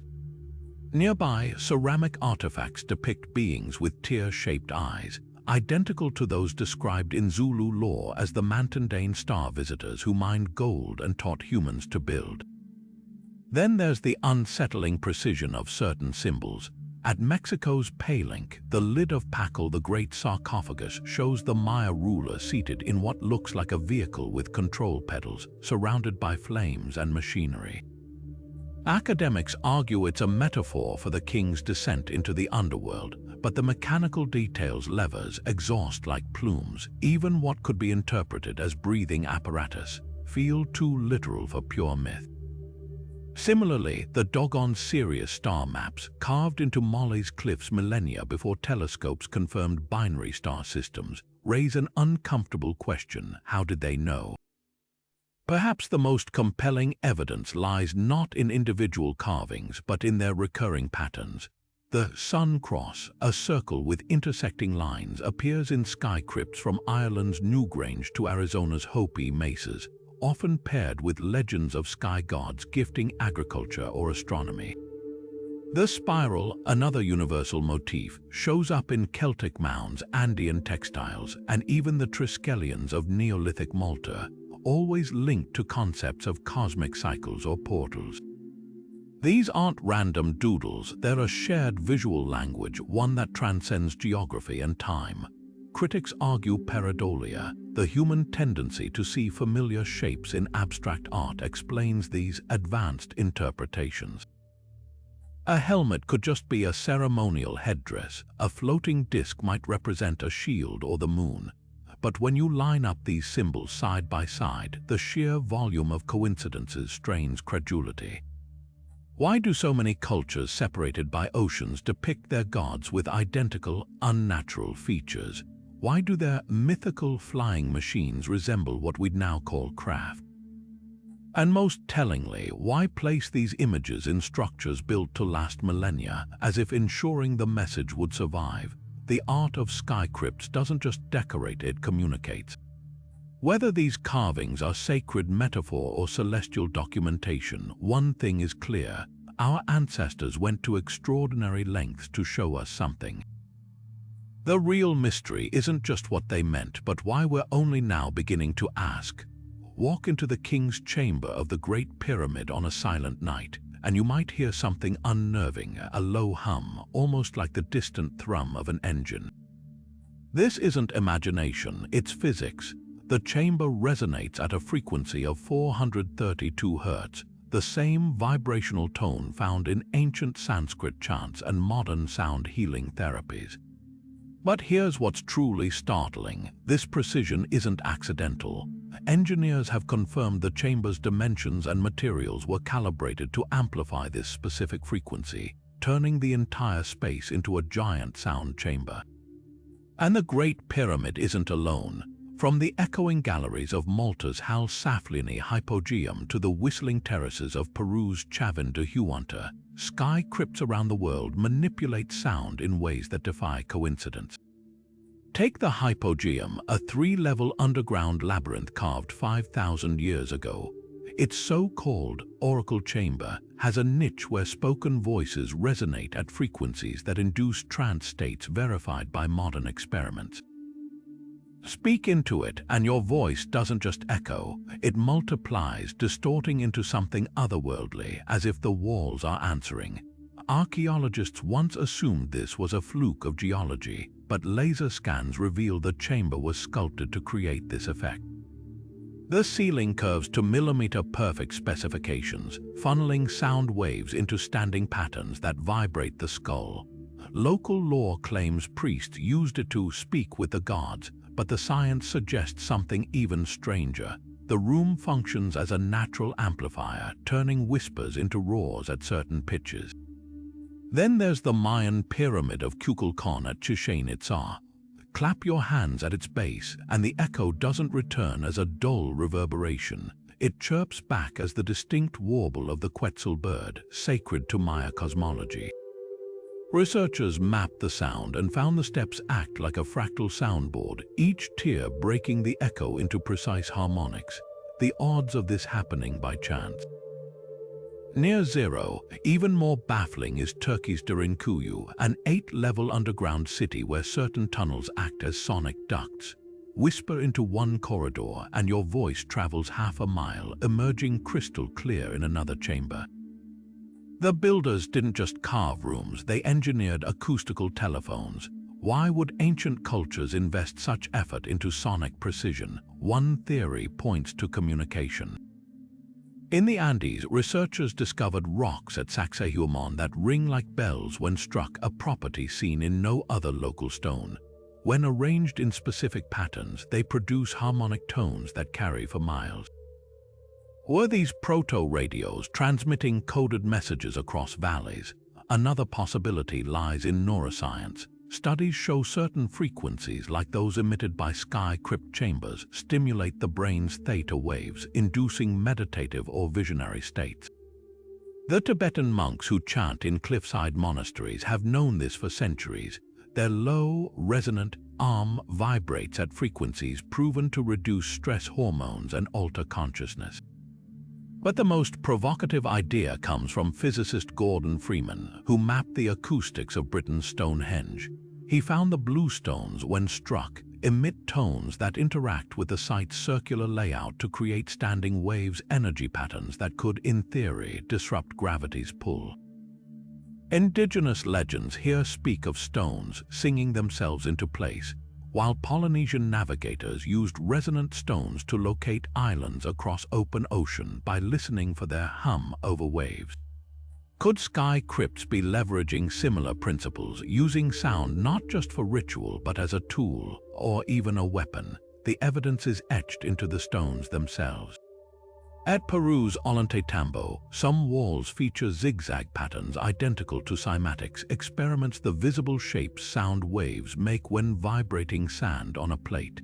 Nearby, ceramic artifacts depict beings with tear-shaped eyes, identical to those described in Zulu lore as the Mantandane star visitors who mined gold and taught humans to build. Then there's the unsettling precision of certain symbols. At Mexico's Palenque, the lid of Pacal the Great sarcophagus shows the Maya ruler seated in what looks like a vehicle with control pedals, surrounded by flames and machinery. Academics argue it's a metaphor for the king's descent into the underworld, but the mechanical details, levers, exhaust like plumes, even what could be interpreted as breathing apparatus, feel too literal for pure myth. Similarly, the doggone Sirius star maps, carved into Molly's cliffs millennia before telescopes confirmed binary star systems, raise an uncomfortable question: how did they know? Perhaps the most compelling evidence lies not in individual carvings, but in their recurring patterns. The Sun Cross, a circle with intersecting lines, appears in sky crypts from Ireland's Newgrange to Arizona's Hopi mesas, often paired with legends of sky gods gifting agriculture or astronomy. The spiral, another universal motif, shows up in Celtic mounds, Andean textiles, and even the Triskelions of Neolithic Malta, always linked to concepts of cosmic cycles or portals. These aren't random doodles, they're a shared visual language, one that transcends geography and time. Critics argue pareidolia, the human tendency to see familiar shapes in abstract art, explains these advanced interpretations. A helmet could just be a ceremonial headdress, a floating disc might represent a shield or the moon. But when you line up these symbols side by side, the sheer volume of coincidences strains credulity. Why do so many cultures separated by oceans depict their gods with identical, unnatural features? Why do their mythical flying machines resemble what we'd now call craft? And most tellingly, why place these images in structures built to last millennia, as if ensuring the message would survive? The art of sky crypts doesn't just decorate, it communicates. Whether these carvings are sacred metaphor or celestial documentation, one thing is clear: our ancestors went to extraordinary lengths to show us something. The real mystery isn't just what they meant, but why we're only now beginning to ask. Walk into the king's chamber of the Great Pyramid on a silent night, and you might hear something unnerving, a low hum, almost like the distant thrum of an engine. This isn't imagination, it's physics. The chamber resonates at a frequency of 432 Hz, the same vibrational tone found in ancient Sanskrit chants and modern sound healing therapies. But here's what's truly startling: this precision isn't accidental. Engineers have confirmed the chamber's dimensions and materials were calibrated to amplify this specific frequency, turning the entire space into a giant sound chamber. And the Great Pyramid isn't alone. From the echoing galleries of Malta's Hal Saflieni Hypogeum to the whistling terraces of Peru's Chavin de Huanta, sky crypts around the world manipulate sound in ways that defy coincidence. Take the Hypogeum, a 3-level underground labyrinth carved 5,000 years ago. Its so-called oracle chamber has a niche where spoken voices resonate at frequencies that induce trance states verified by modern experiments. Speak into it, and your voice doesn't just echo, it multiplies, distorting into something otherworldly, as if the walls are answering. Archaeologists once assumed this was a fluke of geology, but laser scans reveal the chamber was sculpted to create this effect. The ceiling curves to millimeter-perfect specifications, funneling sound waves into standing patterns that vibrate the skull. Local lore claims priests used it to speak with the gods, but the science suggests something even stranger. The room functions as a natural amplifier, turning whispers into roars at certain pitches. Then there's the Mayan pyramid of Kukulkan at Chichen Itza. Clap your hands at its base, and the echo doesn't return as a dull reverberation. It chirps back as the distinct warble of the Quetzal bird, sacred to Maya cosmology. Researchers mapped the sound and found the steps act like a fractal soundboard, each tier breaking the echo into precise harmonics. The odds of this happening by chance. Near zero, even more baffling, is Turkey's Derinkuyu, an 8-level underground city where certain tunnels act as sonic ducts. Whisper into one corridor and your voice travels half a mile, emerging crystal clear in another chamber. The builders didn't just carve rooms, they engineered acoustical telephones. Why would ancient cultures invest such effort into sonic precision? One theory points to communication. In the Andes, researchers discovered rocks at Sacsayhuaman that ring like bells when struck, a property seen in no other local stone. When arranged in specific patterns, they produce harmonic tones that carry for miles. Were these proto-radios transmitting coded messages across valleys? Another possibility lies in neuroscience. Studies show certain frequencies, like those emitted by sky crypt chambers, stimulate the brain's theta waves, inducing meditative or visionary states. The Tibetan monks who chant in cliffside monasteries have known this for centuries. Their low, resonant arm vibrates at frequencies proven to reduce stress hormones and alter consciousness. But the most provocative idea comes from physicist Gordon Freeman, who mapped the acoustics of Britain's Stonehenge. He found the blue stones, when struck, emit tones that interact with the site's circular layout to create standing waves, energy patterns that could, in theory, disrupt gravity's pull. Indigenous legends here speak of stones singing themselves into place, while Polynesian navigators used resonant stones to locate islands across open ocean by listening for their hum over waves. Could sky crypts be leveraging similar principles, using sound not just for ritual but as a tool or even a weapon? The evidence is etched into the stones themselves. At Peru's Ollantaytambo, some walls feature zigzag patterns identical to cymatics, experiments the visible shapes sound waves make when vibrating sand on a plate.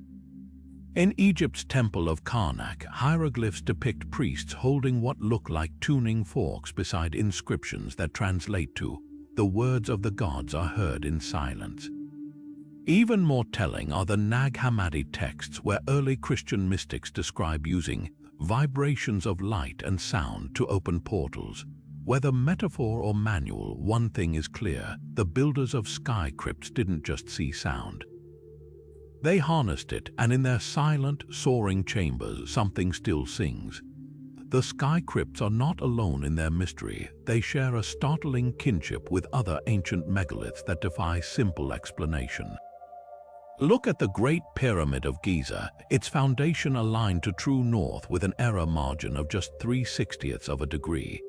In Egypt's Temple of Karnak, hieroglyphs depict priests holding what look like tuning forks beside inscriptions that translate to, "The words of the gods are heard in silence." Even more telling are the Nag Hammadi texts, where early Christian mystics describe using vibrations of light and sound to open portals. Whether metaphor or manual, one thing is clear: the builders of sky crypts didn't just see sound. They harnessed it, and in their silent, soaring chambers, something still sings. The sky crypts are not alone in their mystery. They share a startling kinship with other ancient megaliths that defy simple explanation. Look at the Great Pyramid of Giza, its foundation aligned to true north with an error margin of just 3/60ths of a degree.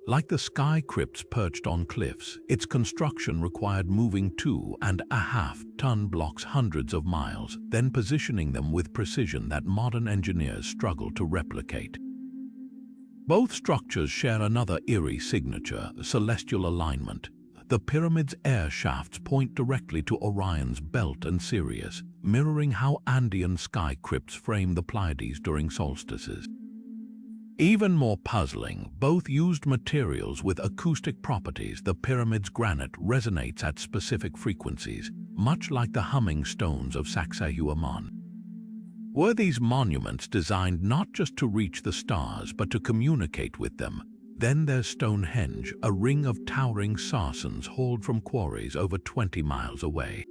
Like the sky crypts perched on cliffs, its construction required moving 2.5-ton blocks hundreds of miles, then positioning them with precision that modern engineers struggle to replicate. Both structures share another eerie signature: celestial alignment. The pyramid's air shafts point directly to Orion's belt and Sirius, mirroring how Andean sky crypts frame the Pleiades during solstices. Even more puzzling, both used materials with acoustic properties. The pyramid's granite resonates at specific frequencies, much like the humming stones of Sacsayhuaman. Were these monuments designed not just to reach the stars but to communicate with them? Then there's Stonehenge, a ring of towering sarcens hauled from quarries over 20 miles away.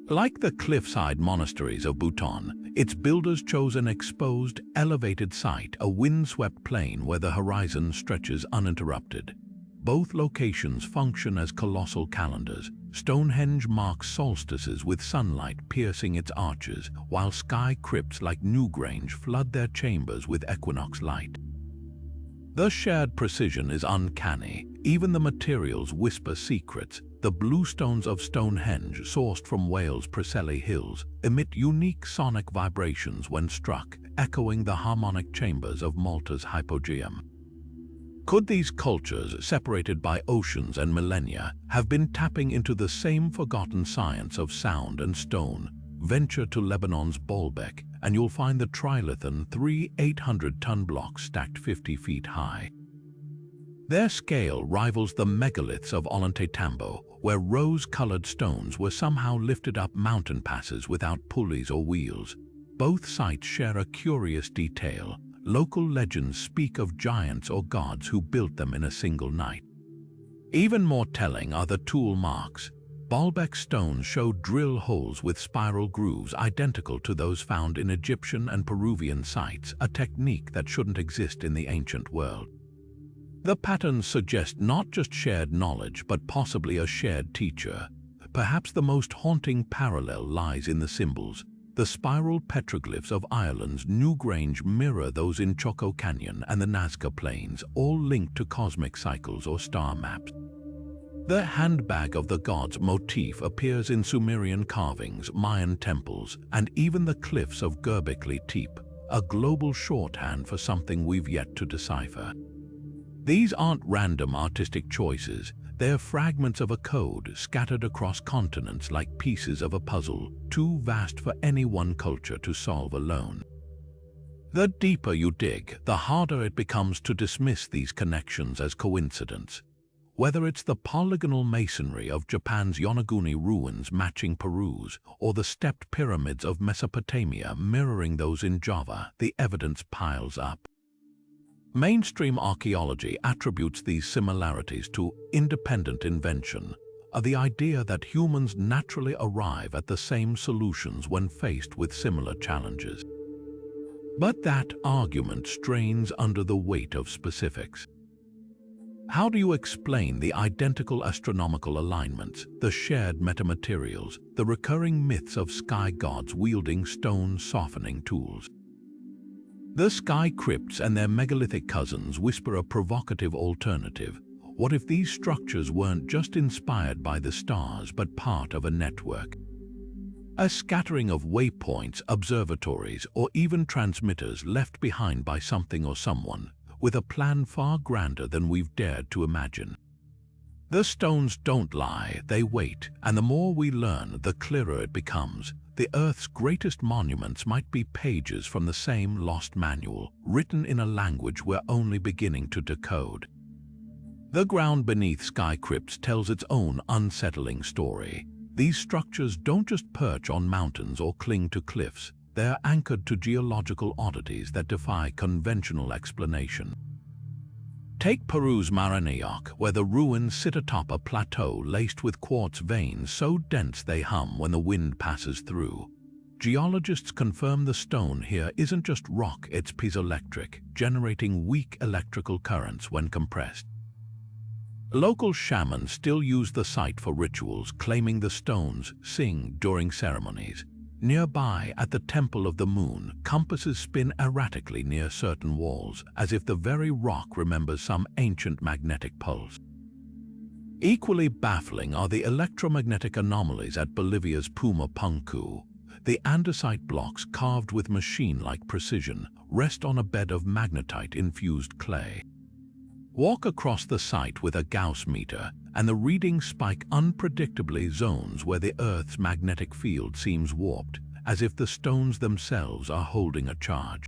Like the cliffside monasteries of Bhutan, its builders chose an exposed, elevated site, a windswept plain where the horizon stretches uninterrupted. Both locations function as colossal calendars. Stonehenge marks solstices with sunlight piercing its arches, while sky crypts like Newgrange flood their chambers with equinox light. The shared precision is uncanny. Even the materials whisper secrets. The blue stones of Stonehenge, sourced from Wales' Preseli Hills, emit unique sonic vibrations when struck, echoing the harmonic chambers of Malta's hypogeum. Could these cultures, separated by oceans and millennia, have been tapping into the same forgotten science of sound and stone? Venture to Lebanon's Baalbek, and you'll find the trilithon, 3 800-ton blocks stacked 50 feet high. Their scale rivals the megaliths of Ollantaytambo, where rose-colored stones were somehow lifted up mountain passes without pulleys or wheels. Both sites share a curious detail. Local legends speak of giants or gods who built them in a single night. Even more telling are the tool marks. Baalbek stones show drill holes with spiral grooves identical to those found in Egyptian and Peruvian sites, a technique that shouldn't exist in the ancient world. The patterns suggest not just shared knowledge, but possibly a shared teacher. Perhaps the most haunting parallel lies in the symbols. The spiral petroglyphs of Ireland's Newgrange mirror those in Choco Canyon and the Nazca Plains, all linked to cosmic cycles or star maps. The handbag of the gods motif appears in Sumerian carvings, Mayan temples, and even the cliffs of Göbekli Tepe, a global shorthand for something we've yet to decipher. These aren't random artistic choices, they're fragments of a code scattered across continents like pieces of a puzzle, too vast for any one culture to solve alone. The deeper you dig, the harder it becomes to dismiss these connections as coincidence. Whether it's the polygonal masonry of Japan's Yonaguni ruins matching Peru's, or the stepped pyramids of Mesopotamia mirroring those in Java, the evidence piles up. Mainstream archaeology attributes these similarities to independent invention, the idea that humans naturally arrive at the same solutions when faced with similar challenges. But that argument strains under the weight of specifics. How do you explain the identical astronomical alignments, the shared metamaterials, the recurring myths of sky gods wielding stone softening tools? The sky crypts and their megalithic cousins whisper a provocative alternative. What if these structures weren't just inspired by the stars but part of a network? A scattering of waypoints, observatories, or even transmitters left behind by something or someone, with a plan far grander than we've dared to imagine. The stones don't lie, they wait, and the more we learn, the clearer it becomes. The Earth's greatest monuments might be pages from the same lost manual, written in a language we're only beginning to decode. The ground beneath sky crypts tells its own unsettling story. These structures don't just perch on mountains or cling to cliffs, they're anchored to geological oddities that defy conventional explanation. Take Peru's Maranhão, where the ruins sit atop a plateau laced with quartz veins so dense they hum when the wind passes through. Geologists confirm the stone here isn't just rock, it's piezoelectric, generating weak electrical currents when compressed. Local shamans still use the site for rituals, claiming the stones sing during ceremonies. Nearby, at the Temple of the Moon, compasses spin erratically near certain walls, as if the very rock remembers some ancient magnetic pulse. Equally baffling are the electromagnetic anomalies at Bolivia's Puma Punku. The andesite blocks, carved with machine-like precision, rest on a bed of magnetite-infused clay. Walk across the site with a Gauss meter, and the readings spike unpredictably zones where the Earth's magnetic field seems warped, as if the stones themselves are holding a charge.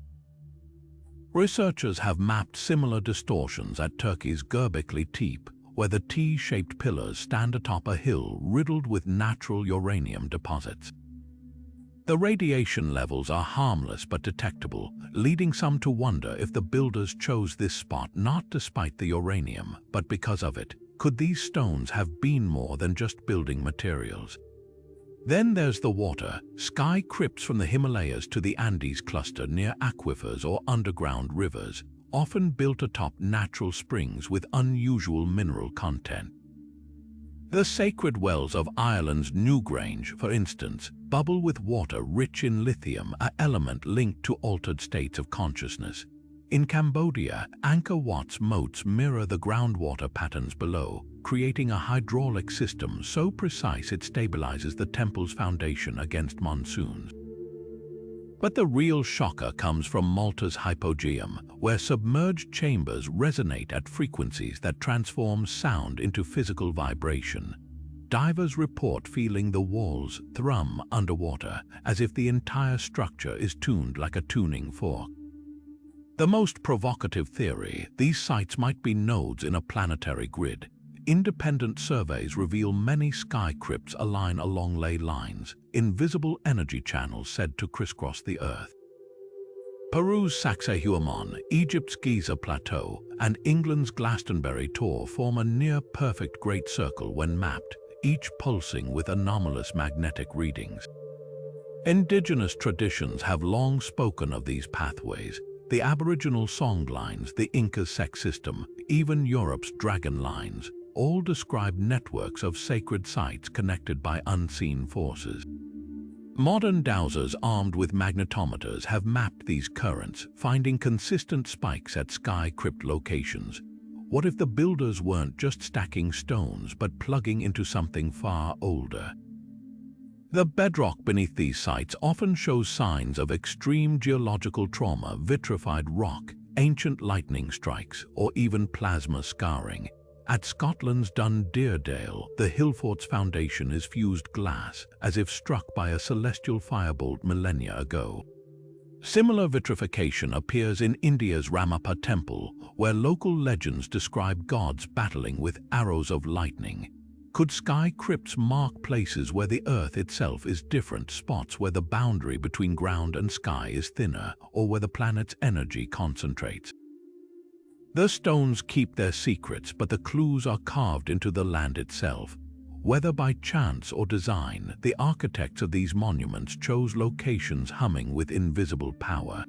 Researchers have mapped similar distortions at Turkey's Göbekli Tepe, where the T-shaped pillars stand atop a hill riddled with natural uranium deposits. The radiation levels are harmless but detectable, leading some to wonder if the builders chose this spot not despite the uranium, but because of it. Could these stones have been more than just building materials? Then there's the water. Sky crypts from the Himalayas to the Andes cluster near aquifers or underground rivers, often built atop natural springs with unusual mineral content. The sacred wells of Ireland's Newgrange, for instance, bubble with water rich in lithium, an element linked to altered states of consciousness. In Cambodia, Angkor Wat's moats mirror the groundwater patterns below, creating a hydraulic system so precise it stabilizes the temple's foundation against monsoons. But the real shocker comes from Malta's hypogeum, where submerged chambers resonate at frequencies that transform sound into physical vibration. Divers report feeling the walls thrum underwater, as if the entire structure is tuned like a tuning fork. The most provocative theory, these sites might be nodes in a planetary grid. Independent surveys reveal many sky crypts align along ley lines, invisible energy channels said to crisscross the Earth. Peru's Sacsayhuaman, Egypt's Giza Plateau, and England's Glastonbury Tor form a near-perfect great circle when mapped, each pulsing with anomalous magnetic readings. Indigenous traditions have long spoken of these pathways. The Aboriginal songlines, the Inca's sex system, even Europe's dragon lines, all describe networks of sacred sites connected by unseen forces. Modern dowsers armed with magnetometers have mapped these currents, finding consistent spikes at sky crypt locations. What if the builders weren't just stacking stones but plugging into something far older? The bedrock beneath these sites often shows signs of extreme geological trauma, vitrified rock, ancient lightning strikes, or even plasma scarring. At Scotland's Dunderdale, the Hillfort's foundation is fused glass, as if struck by a celestial firebolt millennia ago. Similar vitrification appears in India's Ramappa temple, where local legends describe gods battling with arrows of lightning. Could sky crypts mark places where the Earth itself is different, spots where the boundary between ground and sky is thinner, or where the planet's energy concentrates? The stones keep their secrets, but the clues are carved into the land itself. Whether by chance or design, the architects of these monuments chose locations humming with invisible power.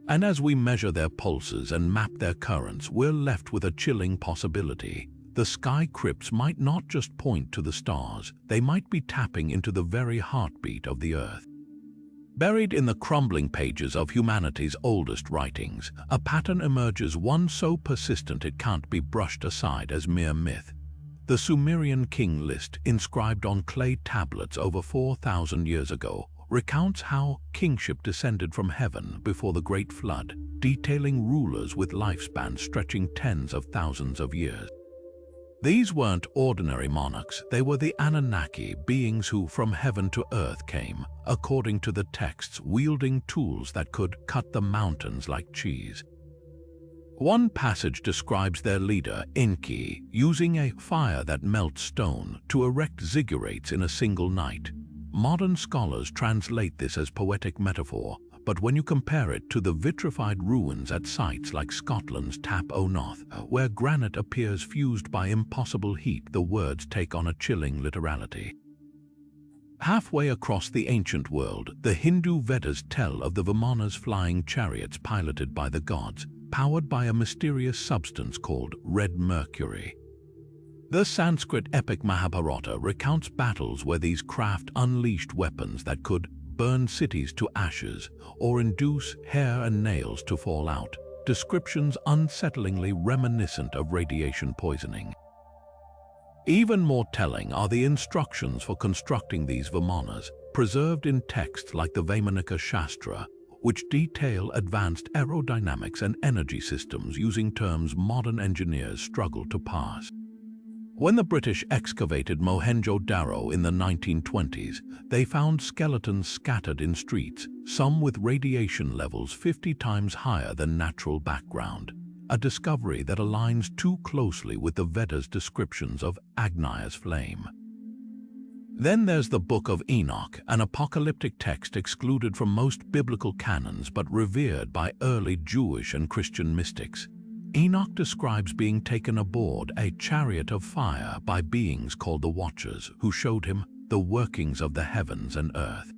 And as we measure their pulses and map their currents, we're left with a chilling possibility. The sky crypts might not just point to the stars, they might be tapping into the very heartbeat of the Earth. Buried in the crumbling pages of humanity's oldest writings, a pattern emerges, one so persistent it can't be brushed aside as mere myth. The Sumerian king list, inscribed on clay tablets over 4,000 years ago, recounts how kingship descended from heaven before the Great Flood, detailing rulers with lifespans stretching tens of thousands of years. These weren't ordinary monarchs, they were the Anunnaki, beings who from heaven to earth came, according to the texts, wielding tools that could cut the mountains like cheese. One passage describes their leader, Enki, using a fire that melts stone to erect ziggurats in a single night. Modern scholars translate this as poetic metaphor, but when you compare it to the vitrified ruins at sites like Scotland's Tap o' Noth, where granite appears fused by impossible heat, the words take on a chilling literality. Halfway across the ancient world, the Hindu Vedas tell of the Vimanas, flying chariots piloted by the gods, powered by a mysterious substance called red mercury. The Sanskrit epic Mahabharata recounts battles where these craft unleashed weapons that could burn cities to ashes or induce hair and nails to fall out, descriptions unsettlingly reminiscent of radiation poisoning. Even more telling are the instructions for constructing these Vimanas, preserved in texts like the Vaimanika Shastra, which detail advanced aerodynamics and energy systems using terms modern engineers struggle to parse. When the British excavated Mohenjo-Daro in the 1920s, they found skeletons scattered in streets, some with radiation levels 50 times higher than natural background, a discovery that aligns too closely with the Vedas' descriptions of Agni's flame. Then there's the Book of Enoch, an apocalyptic text excluded from most biblical canons but revered by early Jewish and Christian mystics. Enoch describes being taken aboard a chariot of fire by beings called the Watchers, who showed him the workings of the heavens and earth.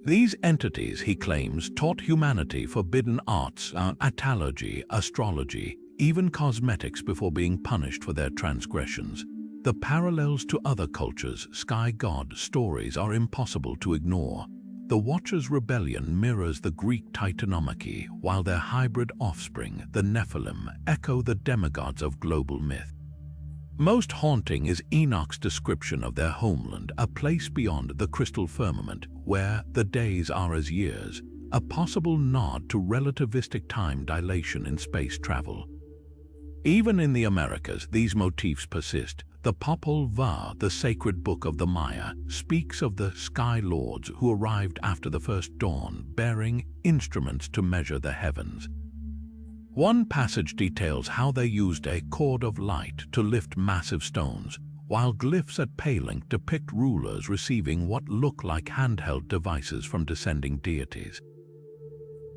These entities, he claims, taught humanity forbidden arts, metallurgy, astrology, even cosmetics before being punished for their transgressions. The parallels to other cultures' sky god stories are impossible to ignore. The Watchers' rebellion mirrors the Greek Titanomachy, while their hybrid offspring, the Nephilim, echo the demigods of global myth. Most haunting is Enoch's description of their homeland, a place beyond the crystal firmament, where the days are as years, a possible nod to relativistic time dilation in space travel. Even in the Americas, these motifs persist. The Popol Vuh, the sacred book of the Maya, speaks of the sky lords who arrived after the first dawn, bearing instruments to measure the heavens. One passage details how they used a cord of light to lift massive stones, while glyphs at Palenque depict rulers receiving what look like handheld devices from descending deities.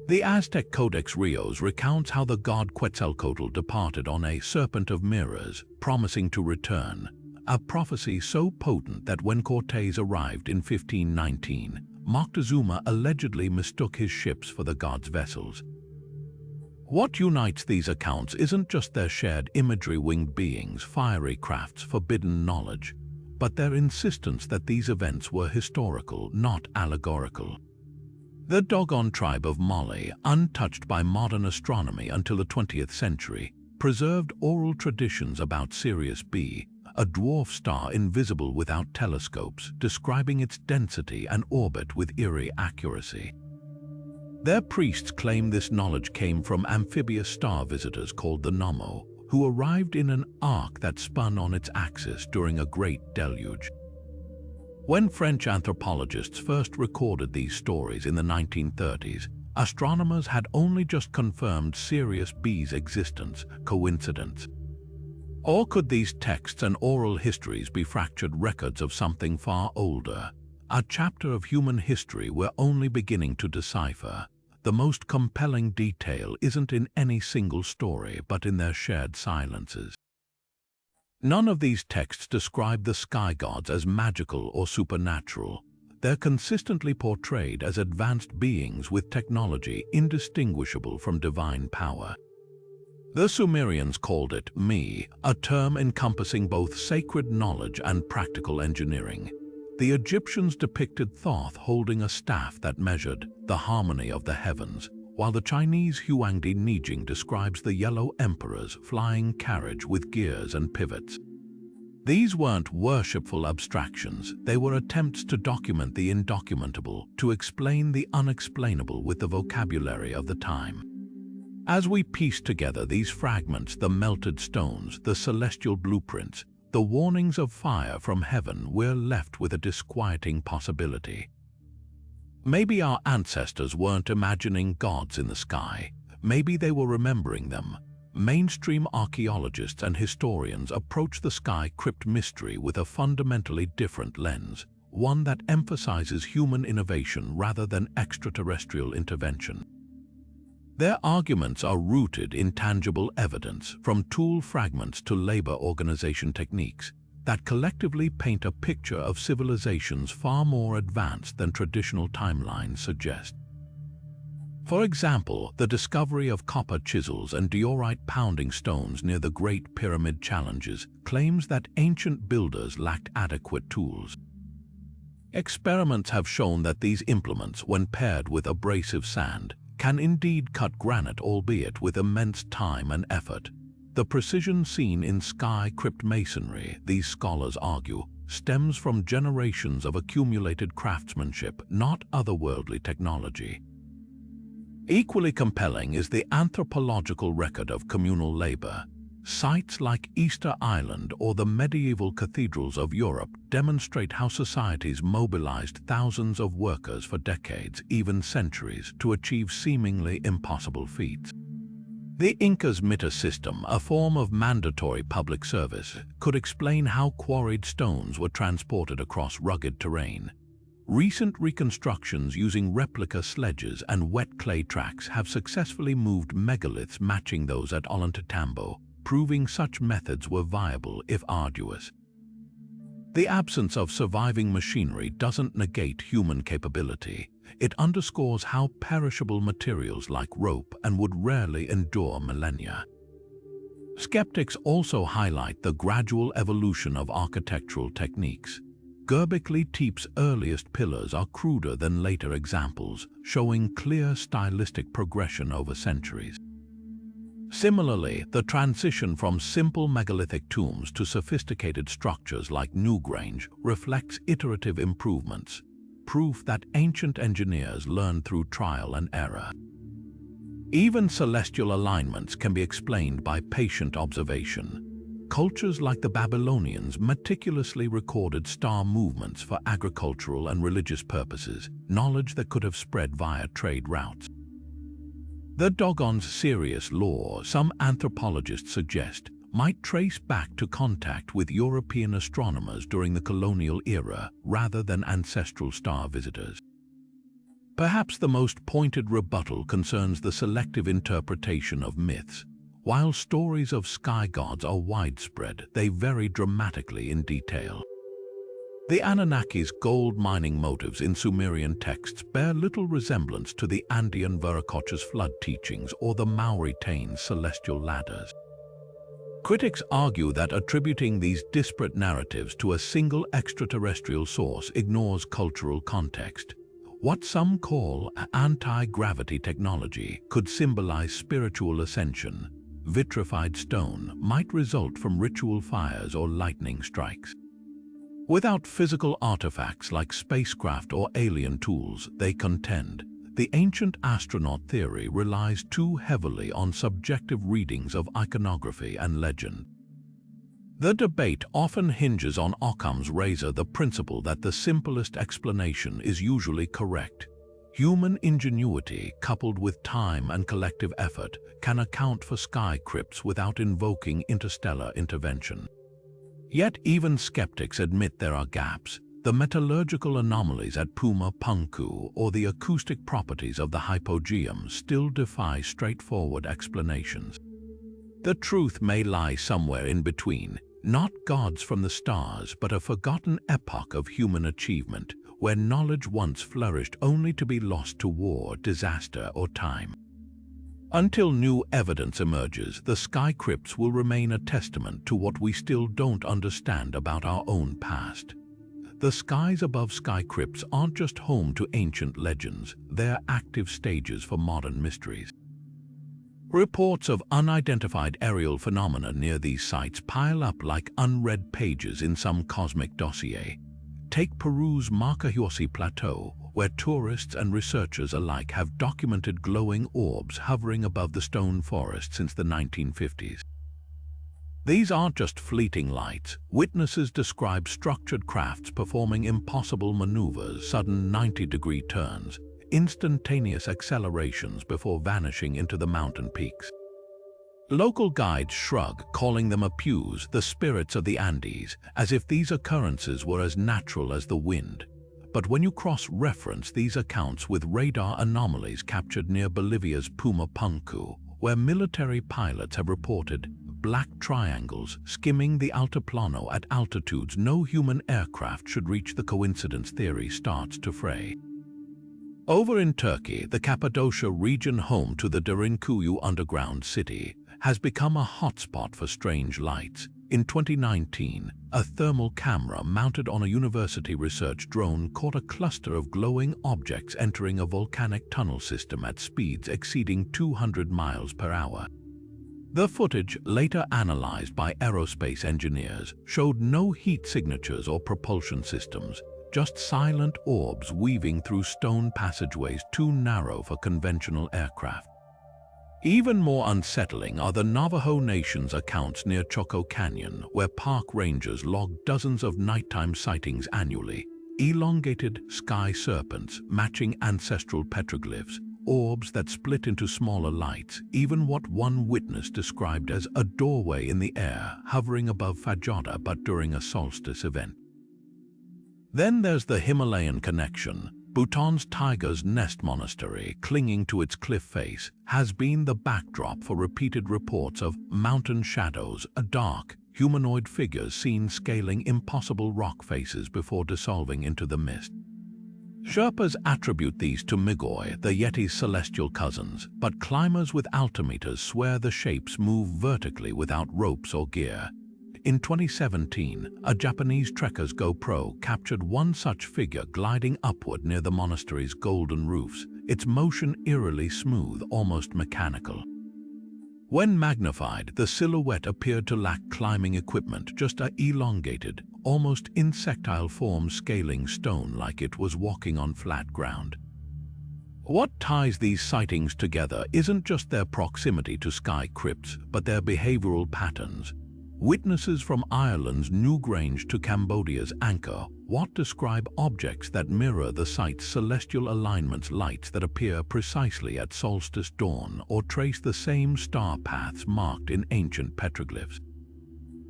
The Aztec Codex Rios recounts how the god Quetzalcoatl departed on a serpent of mirrors, promising to return, a prophecy so potent that when Cortés arrived in 1519, Moctezuma allegedly mistook his ships for the god's vessels. What unites these accounts isn't just their shared imagery, winged beings, fiery crafts, forbidden knowledge, but their insistence that these events were historical, not allegorical. The Dogon tribe of Mali, untouched by modern astronomy until the 20th century, preserved oral traditions about Sirius B, a dwarf star invisible without telescopes, describing its density and orbit with eerie accuracy. Their priests claim this knowledge came from amphibious star visitors called the Nommo, who arrived in an arc that spun on its axis during a great deluge. When French anthropologists first recorded these stories in the 1930s, astronomers had only just confirmed Sirius B's existence. Coincidence? Or could these texts and oral histories be fractured records of something far older? A chapter of human history we're only beginning to decipher. The most compelling detail isn't in any single story, but in their shared silences. None of these texts describe the sky gods as magical or supernatural. They're consistently portrayed as advanced beings with technology indistinguishable from divine power. The Sumerians called it Mi, a term encompassing both sacred knowledge and practical engineering. The Egyptians depicted Thoth holding a staff that measured the harmony of the heavens, while the Chinese Huangdi Nijing describes the yellow emperor's flying carriage with gears and pivots. These weren't worshipful abstractions, they were attempts to document the indocumentable, to explain the unexplainable with the vocabulary of the time. As we piece together these fragments, the melted stones, the celestial blueprints, the warnings of fire from heaven, we're left with a disquieting possibility. Maybe our ancestors weren't imagining gods in the sky. Maybe they were remembering them. Mainstream archaeologists and historians approach the sky crypt mystery with a fundamentally different lens, one that emphasizes human innovation rather than extraterrestrial intervention. Their arguments are rooted in tangible evidence, from tool fragments to labor organization techniques, that collectively paint a picture of civilizations far more advanced than traditional timelines suggest. For example, the discovery of copper chisels and diorite pounding stones near the Great Pyramid challenges claims that ancient builders lacked adequate tools. Experiments have shown that these implements, when paired with abrasive sand, can indeed cut granite, albeit with immense time and effort. The precision seen in sky crypt masonry, these scholars argue, stems from generations of accumulated craftsmanship, not otherworldly technology. Equally compelling is the anthropological record of communal labor. Sites like Easter Island or the medieval cathedrals of Europe demonstrate how societies mobilized thousands of workers for decades, even centuries, to achieve seemingly impossible feats. The Inca's mita system, a form of mandatory public service, could explain how quarried stones were transported across rugged terrain. Recent reconstructions using replica sledges and wet clay tracks have successfully moved megaliths matching those at Ollantaytambo, proving such methods were viable if arduous. The absence of surviving machinery doesn't negate human capability. It underscores how perishable materials like rope and wood rarely endure millennia. Skeptics also highlight the gradual evolution of architectural techniques. Göbekli Tepe's earliest pillars are cruder than later examples, showing clear stylistic progression over centuries. Similarly, the transition from simple megalithic tombs to sophisticated structures like Newgrange reflects iterative improvements, proof that ancient engineers learned through trial and error. Even celestial alignments can be explained by patient observation. Cultures like the Babylonians meticulously recorded star movements for agricultural and religious purposes, knowledge that could have spread via trade routes. The doggone serious lore, some anthropologists suggest, might trace back to contact with European astronomers during the colonial era rather than ancestral star visitors. Perhaps the most pointed rebuttal concerns the selective interpretation of myths. While stories of sky gods are widespread, they vary dramatically in detail. The Anunnaki's gold mining motives in Sumerian texts bear little resemblance to the Andean Viracocha's flood teachings or the Mauritanian celestial ladders. Critics argue that attributing these disparate narratives to a single extraterrestrial source ignores cultural context. What some call anti-gravity technology could symbolize spiritual ascension. Vitrified stone might result from ritual fires or lightning strikes. Without physical artifacts like spacecraft or alien tools, they contend, the ancient astronaut theory relies too heavily on subjective readings of iconography and legend. The debate often hinges on Occam's razor, the principle that the simplest explanation is usually correct. Human ingenuity, coupled with time and collective effort, can account for sky crypts without invoking interstellar intervention. Yet even skeptics admit there are gaps. The metallurgical anomalies at Puma Punku or the acoustic properties of the hypogeum still defy straightforward explanations. The truth may lie somewhere in between, not gods from the stars, but a forgotten epoch of human achievement, where knowledge once flourished only to be lost to war, disaster, or time. Until new evidence emerges, the sky crypts will remain a testament to what we still don't understand about our own past. The skies above sky crypts aren't just home to ancient legends, they're active stages for modern mysteries. Reports of unidentified aerial phenomena near these sites pile up like unread pages in some cosmic dossier. Take Peru's Marcahuasi Plateau, where tourists and researchers alike have documented glowing orbs hovering above the stone forest since the 1950s. These aren't just fleeting lights. Witnesses describe structured crafts performing impossible maneuvers, sudden 90-degree turns, instantaneous accelerations before vanishing into the mountain peaks. Local guides shrug, calling them apus, the spirits of the Andes, as if these occurrences were as natural as the wind. But when you cross-reference these accounts with radar anomalies captured near Bolivia's Puma Punku, where military pilots have reported black triangles skimming the altiplano at altitudes no human aircraft should reach, the coincidence theory starts to fray. Over in Turkey, the Cappadocia region, home to the Derinkuyu underground city, has become a hotspot for strange lights. In 2019, a thermal camera mounted on a university research drone caught a cluster of glowing objects entering a volcanic tunnel system at speeds exceeding 200 miles per hour. The footage, later analyzed by aerospace engineers, showed no heat signatures or propulsion systems, just silent orbs weaving through stone passageways too narrow for conventional aircraft. Even more unsettling are the Navajo Nation's accounts near Choco Canyon, where park rangers log dozens of nighttime sightings annually. Elongated sky serpents matching ancestral petroglyphs, orbs that split into smaller lights, even what one witness described as a doorway in the air hovering above Fajada but during a solstice event. Then there's the Himalayan connection. Bhutan's Tiger's Nest Monastery, clinging to its cliff face, has been the backdrop for repeated reports of mountain shadows, dark, humanoid figures seen scaling impossible rock faces before dissolving into the mist. Sherpas attribute these to Migoi, the Yeti's celestial cousins, but climbers with altimeters swear the shapes move vertically without ropes or gear. In 2017, a Japanese trekker's GoPro captured one such figure gliding upward near the monastery's golden roofs, its motion eerily smooth, almost mechanical. When magnified, the silhouette appeared to lack climbing equipment, just an elongated, almost insectile form scaling stone like it was walking on flat ground. What ties these sightings together isn't just their proximity to sky crypts, but their behavioral patterns. Witnesses from Ireland's Newgrange to Cambodia's Angkor Wat describe objects that mirror the site's celestial alignments, lights that appear precisely at solstice dawn or trace the same star paths marked in ancient petroglyphs.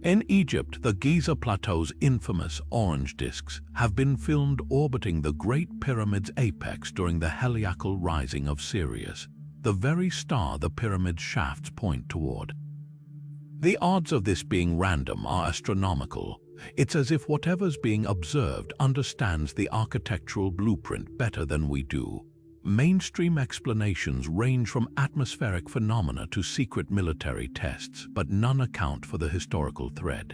In Egypt, the Giza Plateau's infamous orange discs have been filmed orbiting the Great Pyramid's apex during the heliacal rising of Sirius, the very star the pyramid's shafts point toward. The odds of this being random are astronomical. It's as if whatever's being observed understands the architectural blueprint better than we do. Mainstream explanations range from atmospheric phenomena to secret military tests, but none account for the historical thread.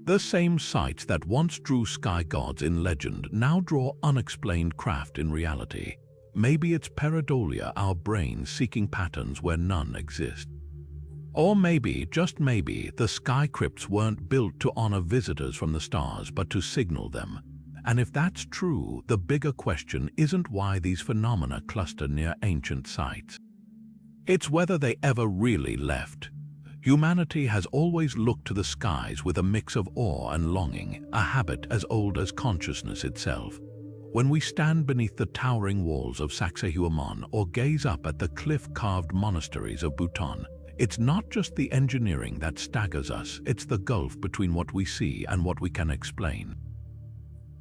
The same sites that once drew sky gods in legend now draw unexplained craft in reality. Maybe it's pareidolia, our brains seeking patterns where none exist. Or maybe, just maybe, the sky crypts weren't built to honor visitors from the stars but to signal them. And if that's true, the bigger question isn't why these phenomena cluster near ancient sites. It's whether they ever really left. Humanity has always looked to the skies with a mix of awe and longing, a habit as old as consciousness itself. When we stand beneath the towering walls of Sacsayhuaman or gaze up at the cliff-carved monasteries of Bhutan, it's not just the engineering that staggers us, it's the gulf between what we see and what we can explain.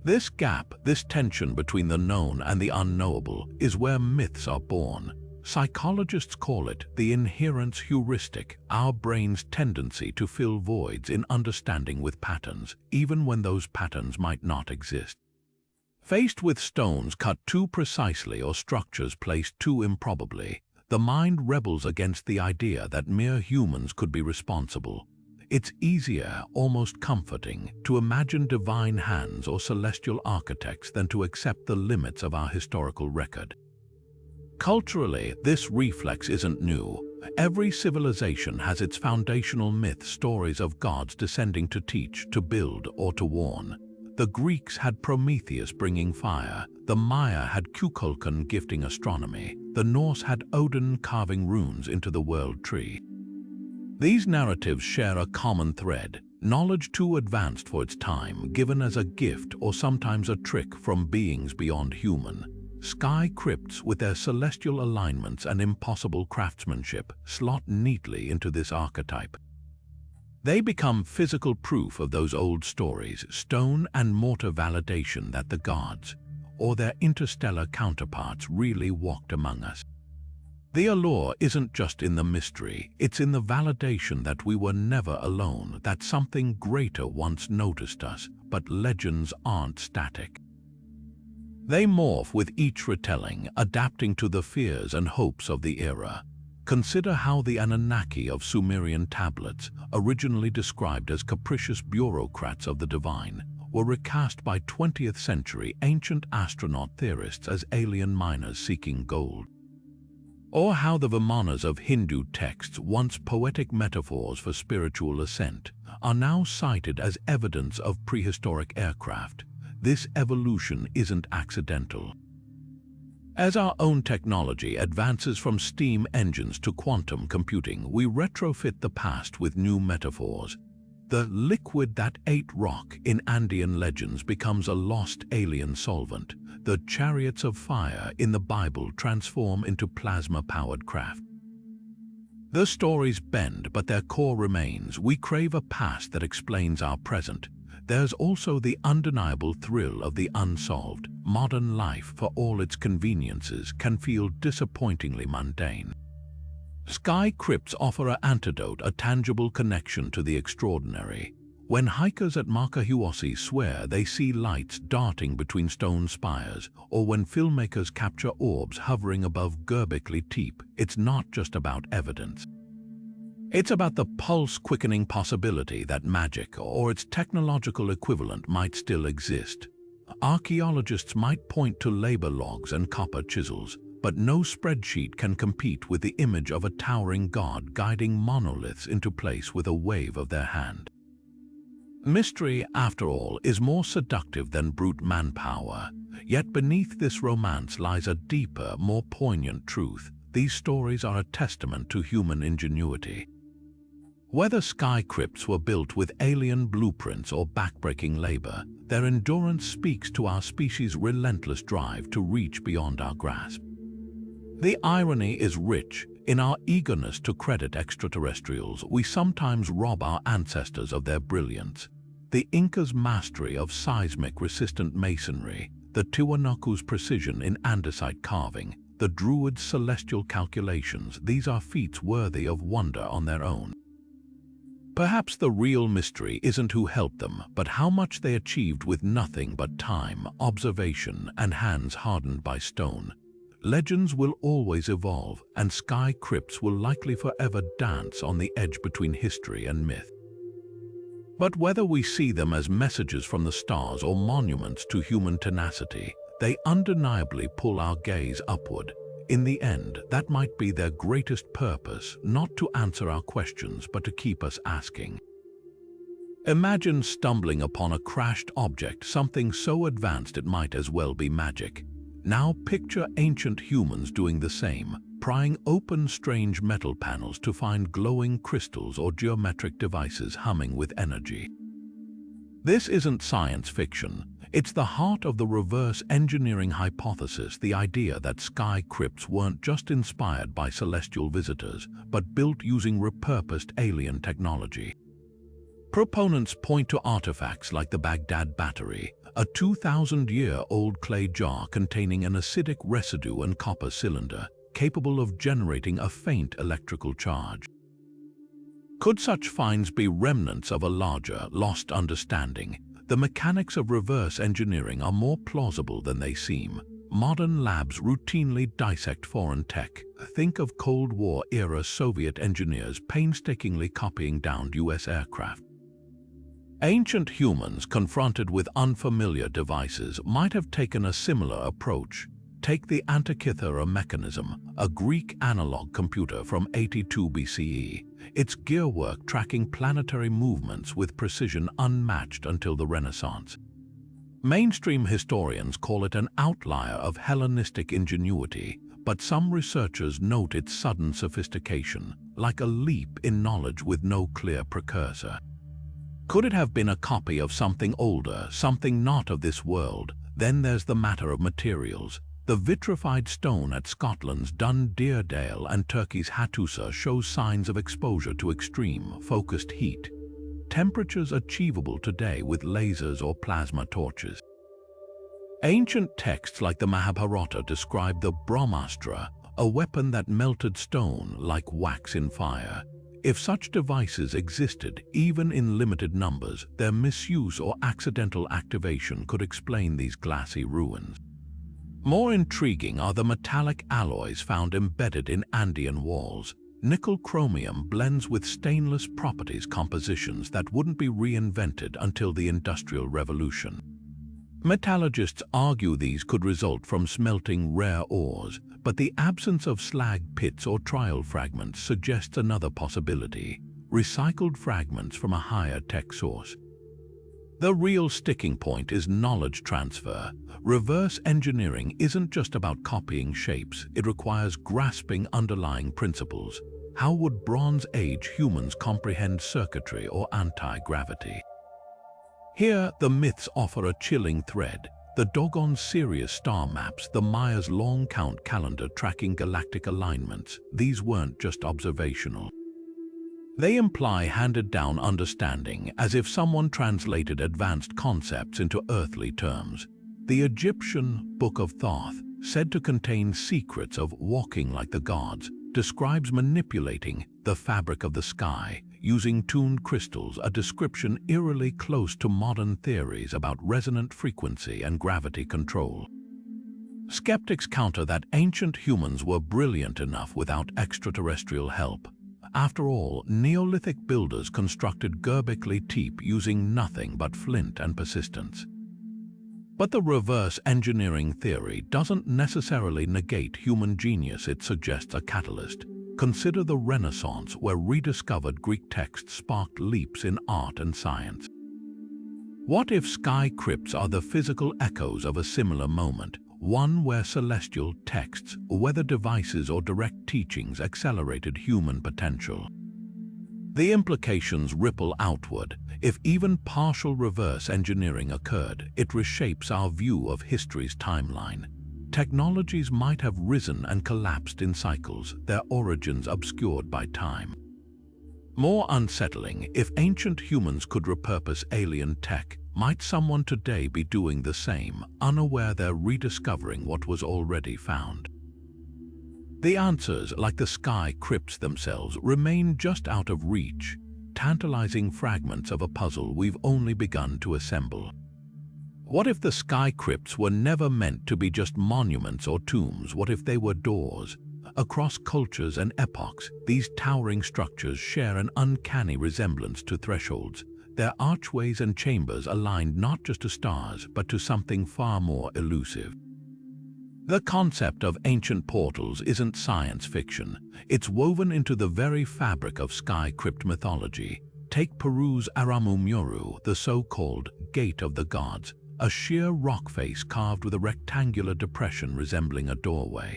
This gap, this tension between the known and the unknowable, is where myths are born. Psychologists call it the inherence heuristic, our brain's tendency to fill voids in understanding with patterns, even when those patterns might not exist. Faced with stones cut too precisely or structures placed too improbably, the mind rebels against the idea that mere humans could be responsible. It's easier, almost comforting, to imagine divine hands or celestial architects than to accept the limits of our historical record. Culturally, this reflex isn't new. Every civilization has its foundational myth, stories of gods descending to teach, to build, or to warn. The Greeks had Prometheus bringing fire, the Maya had Kukulkan gifting astronomy, the Norse had Odin carving runes into the world tree. These narratives share a common thread, knowledge too advanced for its time, given as a gift or sometimes a trick from beings beyond human. Sky crypts, with their celestial alignments and impossible craftsmanship, slot neatly into this archetype. They become physical proof of those old stories, stone and mortar validation that the gods, or their interstellar counterparts, really walked among us. The allure isn't just in the mystery, it's in the validation that we were never alone, that something greater once noticed us, but legends aren't static. They morph with each retelling, adapting to the fears and hopes of the era. Consider how the Anunnaki of Sumerian tablets, originally described as capricious bureaucrats of the divine, were recast by 20th century ancient astronaut theorists as alien miners seeking gold. Or how the Vimanas of Hindu texts, once poetic metaphors for spiritual ascent, are now cited as evidence of prehistoric aircraft. This evolution isn't accidental. As our own technology advances from steam engines to quantum computing, we retrofit the past with new metaphors. The liquid that ate rock in Andean legends becomes a lost alien solvent. The chariots of fire in the Bible transform into plasma-powered craft. The stories bend, but their core remains. We crave a past that explains our present. There's also the undeniable thrill of the unsolved. Modern life, for all its conveniences, can feel disappointingly mundane. Sky crypts offer an antidote, a tangible connection to the extraordinary. When hikers at Makahiwasi swear they see lights darting between stone spires, or when filmmakers capture orbs hovering above Göbekli Tepe, it's not just about evidence. It's about the pulse-quickening possibility that magic, or its technological equivalent, might still exist. Archaeologists might point to labor logs and copper chisels, but no spreadsheet can compete with the image of a towering god guiding monoliths into place with a wave of their hand. Mystery, after all, is more seductive than brute manpower. Yet beneath this romance lies a deeper, more poignant truth. These stories are a testament to human ingenuity. Whether sky crypts were built with alien blueprints or backbreaking labor, their endurance speaks to our species' relentless drive to reach beyond our grasp. The irony is rich. In our eagerness to credit extraterrestrials, we sometimes rob our ancestors of their brilliance. The Inca's mastery of seismic-resistant masonry, the Tiwanaku's precision in andesite carving, the Druids' celestial calculations, these are feats worthy of wonder on their own. Perhaps the real mystery isn't who helped them, but how much they achieved with nothing but time, observation, and hands hardened by stone. Legends will always evolve, and sky crypts will likely forever dance on the edge between history and myth. But whether we see them as messages from the stars or monuments to human tenacity, they undeniably pull our gaze upward. In the end, that might be their greatest purpose, not to answer our questions, but to keep us asking. Imagine stumbling upon a crashed object, something so advanced it might as well be magic. Now picture ancient humans doing the same, prying open strange metal panels to find glowing crystals or geometric devices humming with energy. This isn't science fiction. It's the heart of the reverse engineering hypothesis, the idea that sky crypts weren't just inspired by celestial visitors, but built using repurposed alien technology. Proponents point to artifacts like the Baghdad Battery, a 2,000-year-old clay jar containing an acidic residue and copper cylinder, capable of generating a faint electrical charge. Could such finds be remnants of a larger, lost understanding? The mechanics of reverse engineering are more plausible than they seem. Modern labs routinely dissect foreign tech. Think of Cold War-era Soviet engineers painstakingly copying downed US aircraft. Ancient humans confronted with unfamiliar devices might have taken a similar approach. Take the Antikythera mechanism, a Greek analog computer from 82 BCE. Its gearwork tracking planetary movements with precision unmatched until the Renaissance. Mainstream historians call it an outlier of Hellenistic ingenuity, but some researchers note its sudden sophistication, like a leap in knowledge with no clear precursor. Could it have been a copy of something older, something not of this world? Then there's the matter of materials. The vitrified stone at Scotland's Dun Deerdale and Turkey's Hattusa shows signs of exposure to extreme, focused heat. Temperatures achievable today with lasers or plasma torches. Ancient texts like the Mahabharata describe the Brahmastra, a weapon that melted stone like wax in fire. If such devices existed, even in limited numbers, their misuse or accidental activation could explain these glassy ruins. More intriguing are the metallic alloys found embedded in Andean walls. Nickel-chromium blends with stainless properties compositions that wouldn't be reinvented until the Industrial Revolution. Metallurgists argue these could result from smelting rare ores, but the absence of slag pits or trial fragments suggests another possibility: recycled fragments from a higher tech source. The real sticking point is knowledge transfer. Reverse engineering isn't just about copying shapes, it requires grasping underlying principles. How would Bronze Age humans comprehend circuitry or anti-gravity? Here, the myths offer a chilling thread. The Dogon Sirius star maps, the Maya's long count calendar tracking galactic alignments, these weren't just observational. They imply handed-down understanding, as if someone translated advanced concepts into earthly terms. The Egyptian Book of Thoth, said to contain secrets of walking like the gods, describes manipulating the fabric of the sky, using tuned crystals, a description eerily close to modern theories about resonant frequency and gravity control. Skeptics counter that ancient humans were brilliant enough without extraterrestrial help. After all, Neolithic builders constructed Göbekli Tepe using nothing but flint and persistence. But the reverse engineering theory doesn't necessarily negate human genius, it suggests a catalyst. Consider the Renaissance, where rediscovered Greek texts sparked leaps in art and science. What if sky crypts are the physical echoes of a similar moment, one where celestial texts, whether devices or direct teachings, accelerated human potential? The implications ripple outward. If even partial reverse engineering occurred, it reshapes our view of history's timeline. Technologies might have risen and collapsed in cycles, their origins obscured by time. More unsettling, if ancient humans could repurpose alien tech, might someone today be doing the same, unaware they're rediscovering what was already found? The answers, like the sky crypts themselves, remain just out of reach, tantalizing fragments of a puzzle we've only begun to assemble. What if the sky crypts were never meant to be just monuments or tombs? What if they were doors? Across cultures and epochs, these towering structures share an uncanny resemblance to thresholds, their archways and chambers aligned not just to stars, but to something far more elusive. The concept of ancient portals isn't science fiction. It's woven into the very fabric of sky crypt mythology. Take Peru's Aramumuru, the so-called Gate of the Gods, a sheer rock face carved with a rectangular depression resembling a doorway.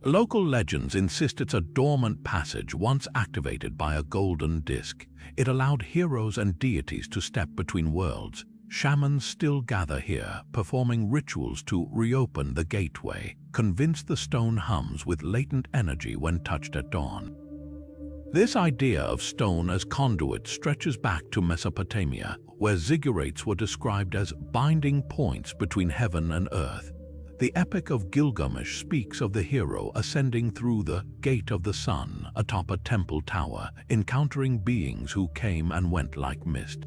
Local legends insist it's a dormant passage once activated by a golden disc. It allowed heroes and deities to step between worlds. Shamans still gather here, performing rituals to reopen the gateway, convinced the stone hums with latent energy when touched at dawn. This idea of stone as conduit stretches back to Mesopotamia, where ziggurats were described as binding points between heaven and earth. The Epic of Gilgamesh speaks of the hero ascending through the Gate of the Sun atop a temple tower, encountering beings who came and went like mist.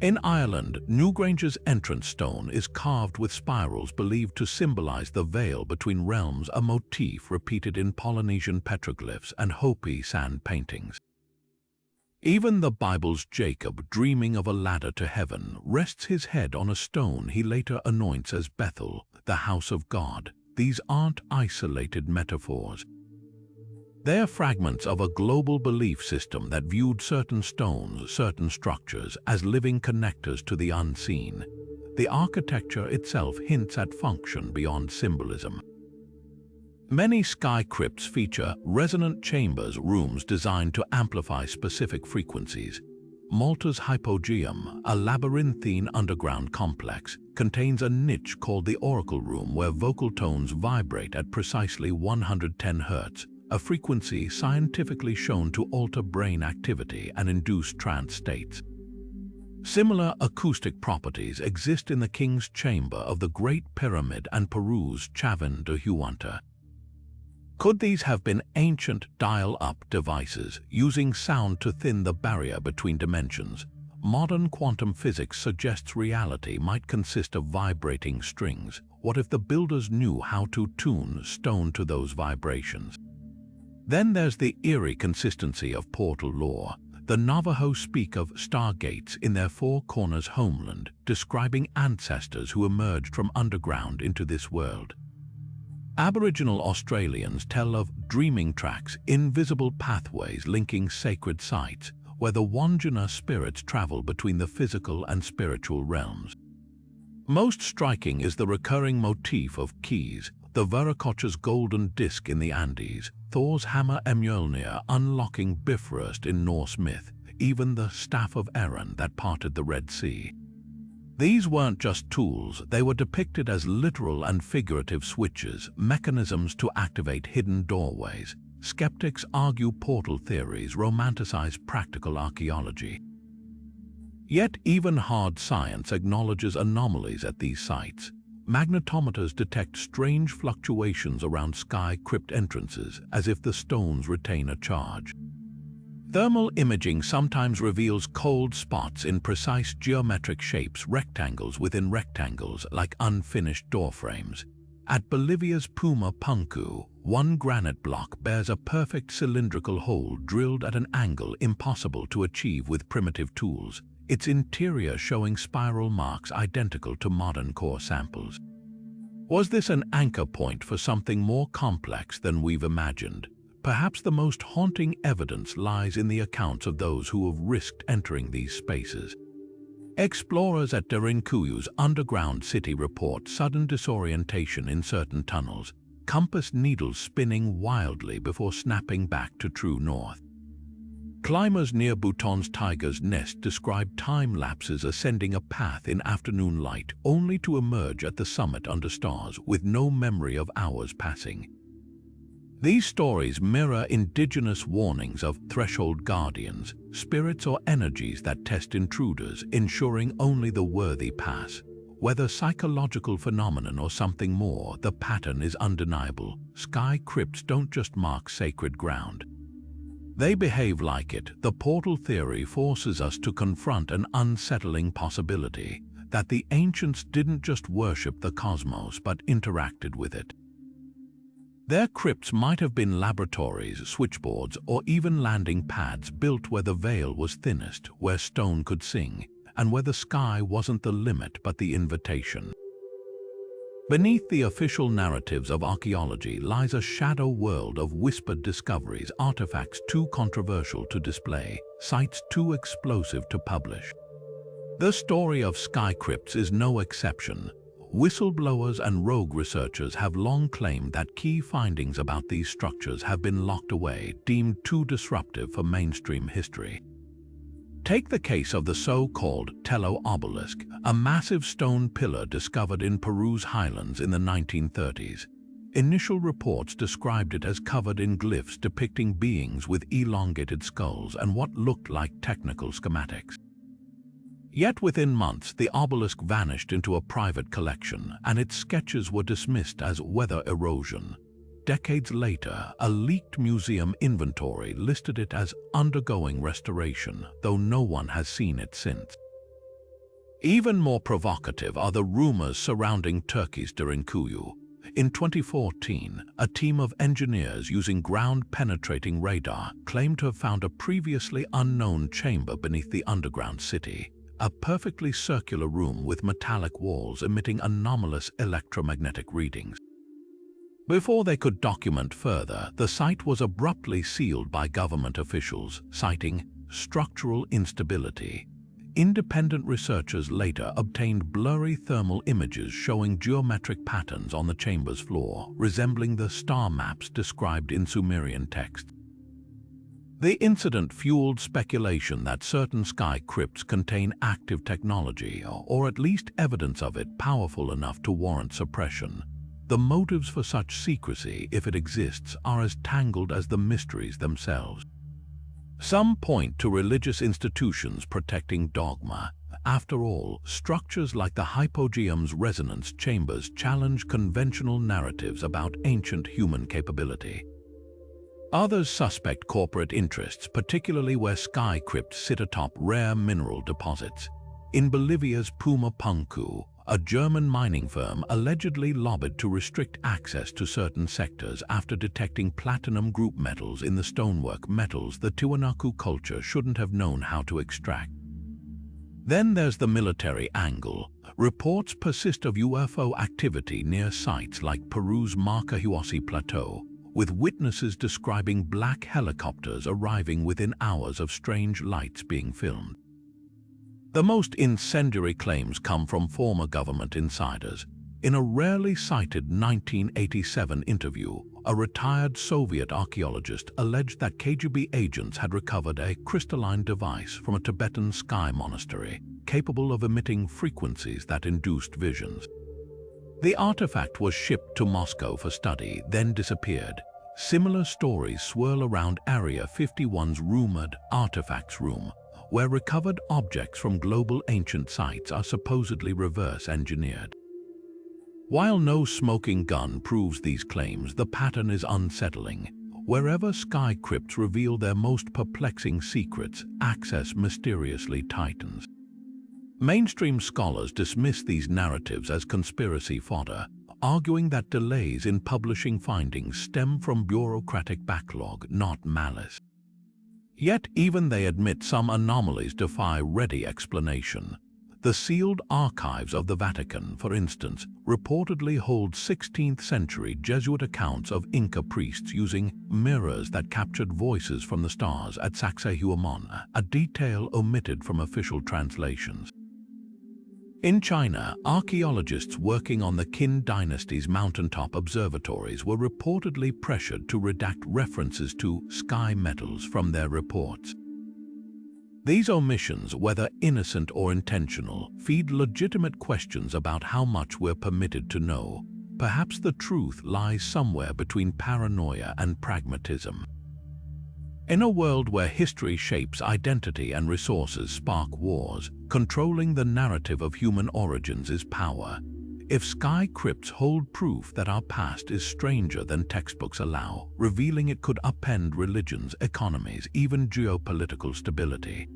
In Ireland, Newgrange's entrance stone is carved with spirals believed to symbolize the veil between realms, a motif repeated in Polynesian petroglyphs and Hopi sand paintings. Even the Bible's Jacob, dreaming of a ladder to heaven, rests his head on a stone he later anoints as Bethel, the house of God. These aren't isolated metaphors. They're fragments of a global belief system that viewed certain stones, certain structures, as living connectors to the unseen. The architecture itself hints at function beyond symbolism. Many sky crypts feature resonant chambers, rooms designed to amplify specific frequencies. Malta's Hypogeum, a labyrinthine underground complex, contains a niche called the Oracle Room where vocal tones vibrate at precisely 110 Hz. A frequency scientifically shown to alter brain activity and induce trance states. Similar acoustic properties exist in the King's Chamber of the Great Pyramid and Peru's Chavin de Huanta. Could these have been ancient dial-up devices using sound to thin the barrier between dimensions? Modern quantum physics suggests reality might consist of vibrating strings. What if the builders knew how to tune stone to those vibrations? Then there's the eerie consistency of portal lore. The Navajo speak of stargates in their Four Corners homeland, describing ancestors who emerged from underground into this world. Aboriginal Australians tell of dreaming tracks, invisible pathways linking sacred sites, where the Wandjina spirits travel between the physical and spiritual realms. Most striking is the recurring motif of keys, the Viracocha's golden disc in the Andes, Thor's hammer Mjolnir unlocking Bifrost in Norse myth, even the Staff of Aaron that parted the Red Sea. These weren't just tools, they were depicted as literal and figurative switches, mechanisms to activate hidden doorways. Skeptics argue portal theories romanticize practical archaeology. Yet even hard science acknowledges anomalies at these sites. Magnetometers detect strange fluctuations around sky crypt entrances, as if the stones retain a charge. Thermal imaging sometimes reveals cold spots in precise geometric shapes, rectangles within rectangles, like unfinished doorframes. At Bolivia's Puma Punku, one granite block bears a perfect cylindrical hole drilled at an angle impossible to achieve with primitive tools, its interior showing spiral marks identical to modern core samples. Was this an anchor point for something more complex than we've imagined? Perhaps the most haunting evidence lies in the accounts of those who have risked entering these spaces. Explorers at Derinkuyu's underground city report sudden disorientation in certain tunnels, compass needles spinning wildly before snapping back to true north. Climbers near Bhutan's tiger's nest describe time lapses ascending a path in afternoon light only to emerge at the summit under stars with no memory of hours passing. These stories mirror indigenous warnings of threshold guardians, spirits or energies that test intruders, ensuring only the worthy pass. Whether psychological phenomenon or something more, the pattern is undeniable. Sky crypts don't just mark sacred ground. They behave like it. The portal theory forces us to confront an unsettling possibility, that the ancients didn't just worship the cosmos but interacted with it. Their crypts might have been laboratories, switchboards, or even landing pads built where the veil was thinnest, where stone could sing, and where the sky wasn't the limit but the invitation. Beneath the official narratives of archaeology lies a shadow world of whispered discoveries, artifacts too controversial to display, sites too explosive to publish. The story of sky crypts is no exception. Whistleblowers and rogue researchers have long claimed that key findings about these structures have been locked away, deemed too disruptive for mainstream history. Take the case of the so-called Tello obelisk, a massive stone pillar discovered in Peru's highlands in the 1930s. Initial reports described it as covered in glyphs depicting beings with elongated skulls and what looked like technical schematics. Yet within months, the obelisk vanished into a private collection, and its sketches were dismissed as weather erosion. Decades later, a leaked museum inventory listed it as undergoing restoration, though no one has seen it since. Even more provocative are the rumors surrounding Turkey's Derinkuyu. In 2014, a team of engineers using ground-penetrating radar claimed to have found a previously unknown chamber beneath the underground city, a perfectly circular room with metallic walls emitting anomalous electromagnetic readings. Before they could document further, the site was abruptly sealed by government officials, citing structural instability. Independent researchers later obtained blurry thermal images showing geometric patterns on the chamber's floor, resembling the star maps described in Sumerian text. The incident fueled speculation that certain sky crypts contain active technology, or at least evidence of it powerful enough to warrant suppression. The motives for such secrecy, if it exists, are as tangled as the mysteries themselves. Some point to religious institutions protecting dogma. After all, structures like the hypogeum's resonance chambers challenge conventional narratives about ancient human capability. Others suspect corporate interests, particularly where sky crypts sit atop rare mineral deposits. In Bolivia's Puma Punku, a German mining firm allegedly lobbied to restrict access to certain sectors after detecting platinum group metals in the stonework, metals the Tiwanaku culture shouldn't have known how to extract. Then there's the military angle. Reports persist of UFO activity near sites like Peru's Marcahuasi Plateau, with witnesses describing black helicopters arriving within hours of strange lights being filmed. The most incendiary claims come from former government insiders. In a rarely cited 1987 interview, a retired Soviet archaeologist alleged that KGB agents had recovered a crystalline device from a Tibetan sky monastery, capable of emitting frequencies that induced visions. The artifact was shipped to Moscow for study, then disappeared. Similar stories swirl around Area 51's rumored artifacts room, where recovered objects from global ancient sites are supposedly reverse-engineered. While no smoking gun proves these claims, the pattern is unsettling. Wherever sky crypts reveal their most perplexing secrets, access mysteriously tightens. Mainstream scholars dismiss these narratives as conspiracy fodder, arguing that delays in publishing findings stem from bureaucratic backlog, not malice. Yet even they admit some anomalies defy ready explanation. The sealed archives of the Vatican, for instance, reportedly hold 16th-century Jesuit accounts of Inca priests using mirrors that captured voices from the stars at Sacsayhuaman, a detail omitted from official translations. In China, archaeologists working on the Qin dynasty's mountaintop observatories were reportedly pressured to redact references to sky metals from their reports. These omissions, whether innocent or intentional, feed legitimate questions about how much we're permitted to know. Perhaps the truth lies somewhere between paranoia and pragmatism. In a world where history shapes identity and resources spark wars, controlling the narrative of human origins is power. If sky crypts hold proof that our past is stranger than textbooks allow, revealing it could upend religions, economies, even geopolitical stability.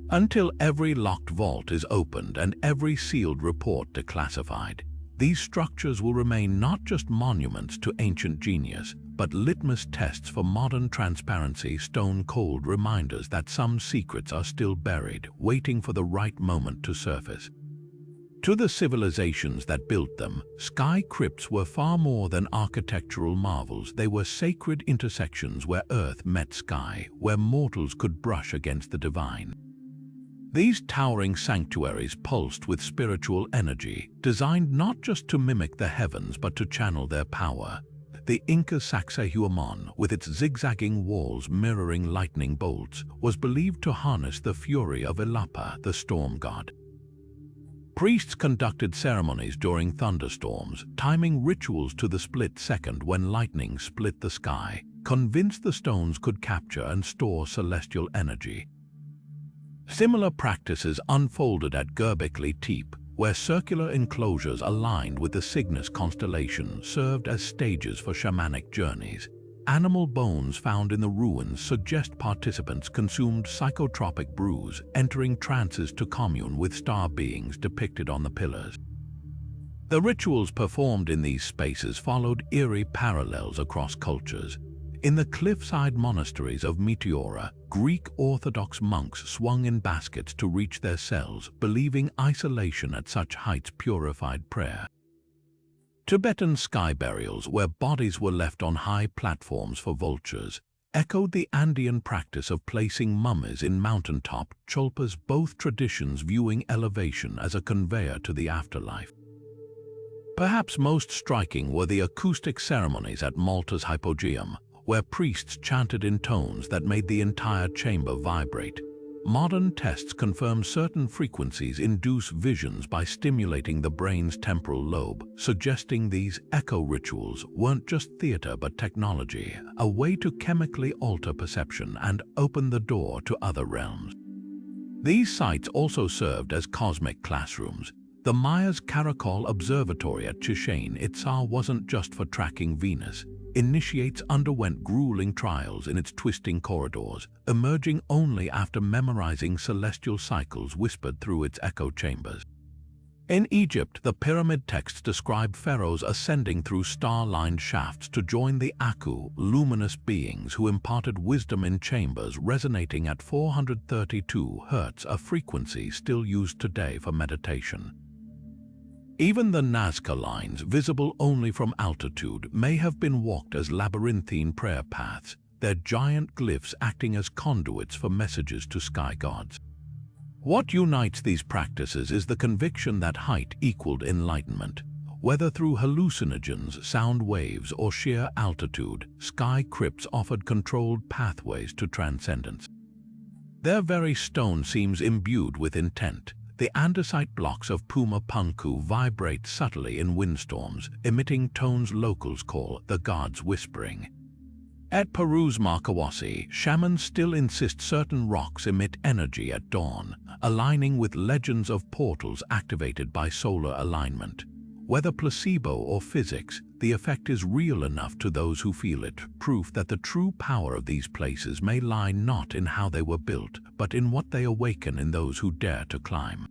Until every locked vault is opened and every sealed report declassified, these structures will remain not just monuments to ancient genius, but litmus tests for modern transparency, stone-cold reminders that some secrets are still buried, waiting for the right moment to surface. To the civilizations that built them, sky crypts were far more than architectural marvels. They were sacred intersections where earth met sky, where mortals could brush against the divine. These towering sanctuaries pulsed with spiritual energy, designed not just to mimic the heavens but to channel their power. The Inca Sacsayhuaman, with its zigzagging walls mirroring lightning bolts, was believed to harness the fury of Illapa, the storm god. Priests conducted ceremonies during thunderstorms, timing rituals to the split second when lightning split the sky, convinced the stones could capture and store celestial energy. Similar practices unfolded at Göbekli Tepe, where circular enclosures aligned with the Cygnus constellation served as stages for shamanic journeys. Animal bones found in the ruins suggest participants consumed psychotropic brews, entering trances to commune with star beings depicted on the pillars. The rituals performed in these spaces followed eerie parallels across cultures. In the cliffside monasteries of Meteora, Greek Orthodox monks swung in baskets to reach their cells, believing isolation at such heights purified prayer. Tibetan sky burials, where bodies were left on high platforms for vultures, echoed the Andean practice of placing mummies in mountaintop cholpas, both traditions viewing elevation as a conveyor to the afterlife. Perhaps most striking were the acoustic ceremonies at Malta's hypogeum, where priests chanted in tones that made the entire chamber vibrate. Modern tests confirm certain frequencies induce visions by stimulating the brain's temporal lobe, suggesting these echo rituals weren't just theater but technology, a way to chemically alter perception and open the door to other realms. These sites also served as cosmic classrooms. The Maya's Caracol Observatory at Chichen Itza wasn't just for tracking Venus. Initiates underwent grueling trials in its twisting corridors, emerging only after memorizing celestial cycles whispered through its echo chambers. In Egypt, the pyramid texts describe pharaohs ascending through star-lined shafts to join the Aku, luminous beings who imparted wisdom in chambers resonating at 432 Hz, a frequency still used today for meditation. Even the Nazca lines, visible only from altitude, may have been walked as labyrinthine prayer paths, their giant glyphs acting as conduits for messages to sky gods. What unites these practices is the conviction that height equaled enlightenment. Whether through hallucinogens, sound waves, or sheer altitude, sky crypts offered controlled pathways to transcendence. Their very stone seems imbued with intent. The andesite blocks of Puma Punku vibrate subtly in windstorms, emitting tones locals call the gods' whispering. At Peru's Marcahuasi, shamans still insist certain rocks emit energy at dawn, aligning with legends of portals activated by solar alignment. Whether placebo or physics, the effect is real enough to those who feel it, proof that the true power of these places may lie not in how they were built, but in what they awaken in those who dare to climb.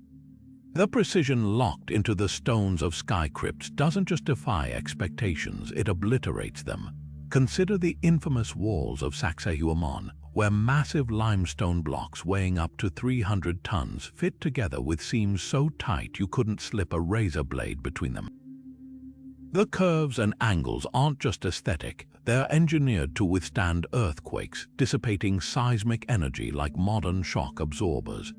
The precision locked into the stones of sky crypts doesn't just defy expectations, it obliterates them. Consider the infamous walls of Sacsayhuaman, where massive limestone blocks weighing up to 300 tons fit together with seams so tight you couldn't slip a razor blade between them. The curves and angles aren't just aesthetic, they're engineered to withstand earthquakes, dissipating seismic energy like modern shock absorbers.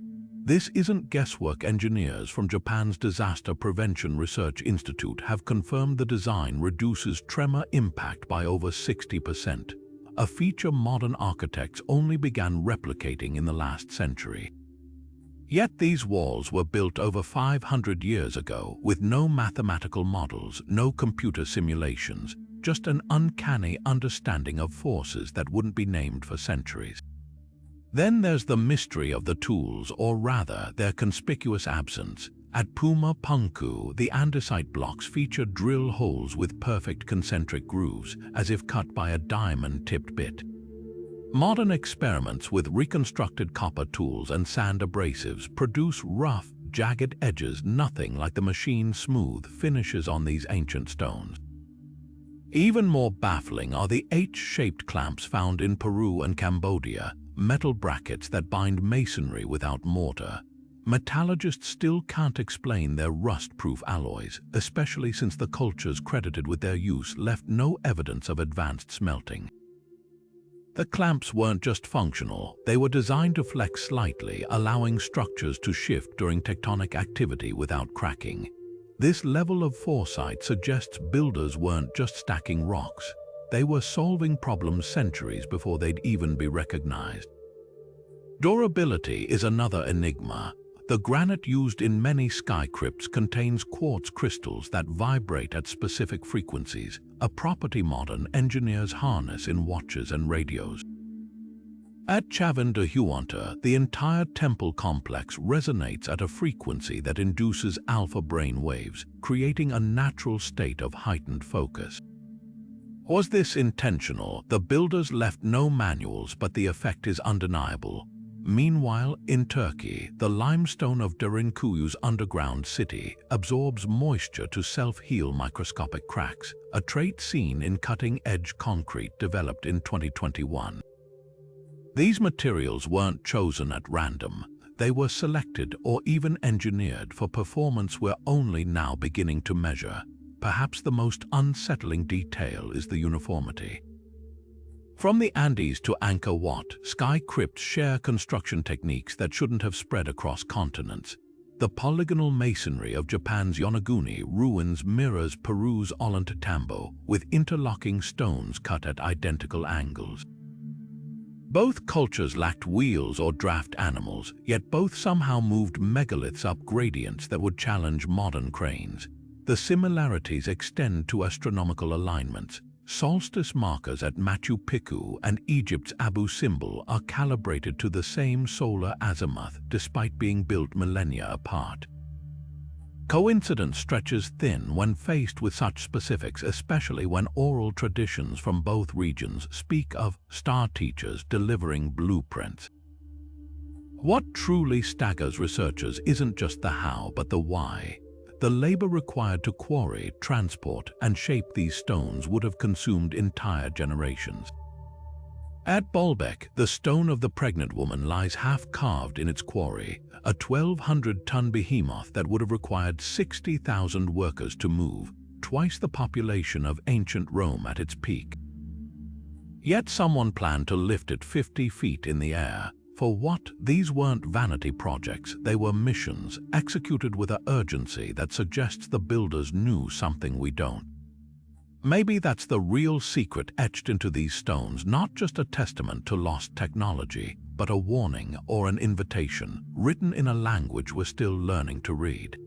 This isn't guesswork. Engineers from Japan's Disaster Prevention Research Institute have confirmed the design reduces tremor impact by over 60%. a feature modern architects only began replicating in the last century. Yet these walls were built over 500 years ago with no mathematical models, no computer simulations, just an uncanny understanding of forces that wouldn't be named for centuries. Then there's the mystery of the tools, or rather, their conspicuous absence. At Puma Punku, the andesite blocks feature drill holes with perfect concentric grooves, as if cut by a diamond-tipped bit. Modern experiments with reconstructed copper tools and sand abrasives produce rough, jagged edges, nothing like the machine's smooth finishes on these ancient stones. Even more baffling are the H-shaped clamps found in Peru and Cambodia, metal brackets that bind masonry without mortar. Metallurgists still can't explain their rust-proof alloys, especially since the cultures credited with their use left no evidence of advanced smelting. The clamps weren't just functional, they were designed to flex slightly, allowing structures to shift during tectonic activity without cracking. This level of foresight suggests builders weren't just stacking rocks, they were solving problems centuries before they'd even be recognized. Durability is another enigma. The granite used in many sky crypts contains quartz crystals that vibrate at specific frequencies, a property modern engineers harness in watches and radios. At Chavin de Huanta, the entire temple complex resonates at a frequency that induces alpha brain waves, creating a natural state of heightened focus. Was this intentional? The builders left no manuals, but the effect is undeniable. Meanwhile, in Turkey, the limestone of Derinkuyu's underground city absorbs moisture to self-heal microscopic cracks, a trait seen in cutting-edge concrete developed in 2021. These materials weren't chosen at random. They were selected or even engineered for performance we're only now beginning to measure. Perhaps the most unsettling detail is the uniformity. From the Andes to Angkor Wat, sky crypts share construction techniques that shouldn't have spread across continents. The polygonal masonry of Japan's Yonaguni ruins mirrors Peru's Ollantaytambo, with interlocking stones cut at identical angles. Both cultures lacked wheels or draft animals, yet both somehow moved megaliths up gradients that would challenge modern cranes. The similarities extend to astronomical alignments. Solstice markers at Machu Picchu and Egypt's Abu Simbel are calibrated to the same solar azimuth despite being built millennia apart. Coincidence stretches thin when faced with such specifics, especially when oral traditions from both regions speak of star teachers delivering blueprints. What truly staggers researchers isn't just the how, but the why. The labor required to quarry, transport, and shape these stones would have consumed entire generations. At Baalbek, the stone of the pregnant woman lies half-carved in its quarry, a 1,200-ton behemoth that would have required 60,000 workers to move, twice the population of ancient Rome at its peak. Yet someone planned to lift it 50 feet in the air. For what? These weren't vanity projects, they were missions, executed with an urgency that suggests the builders knew something we don't. Maybe that's the real secret etched into these stones, not just a testament to lost technology, but a warning or an invitation, written in a language we're still learning to read.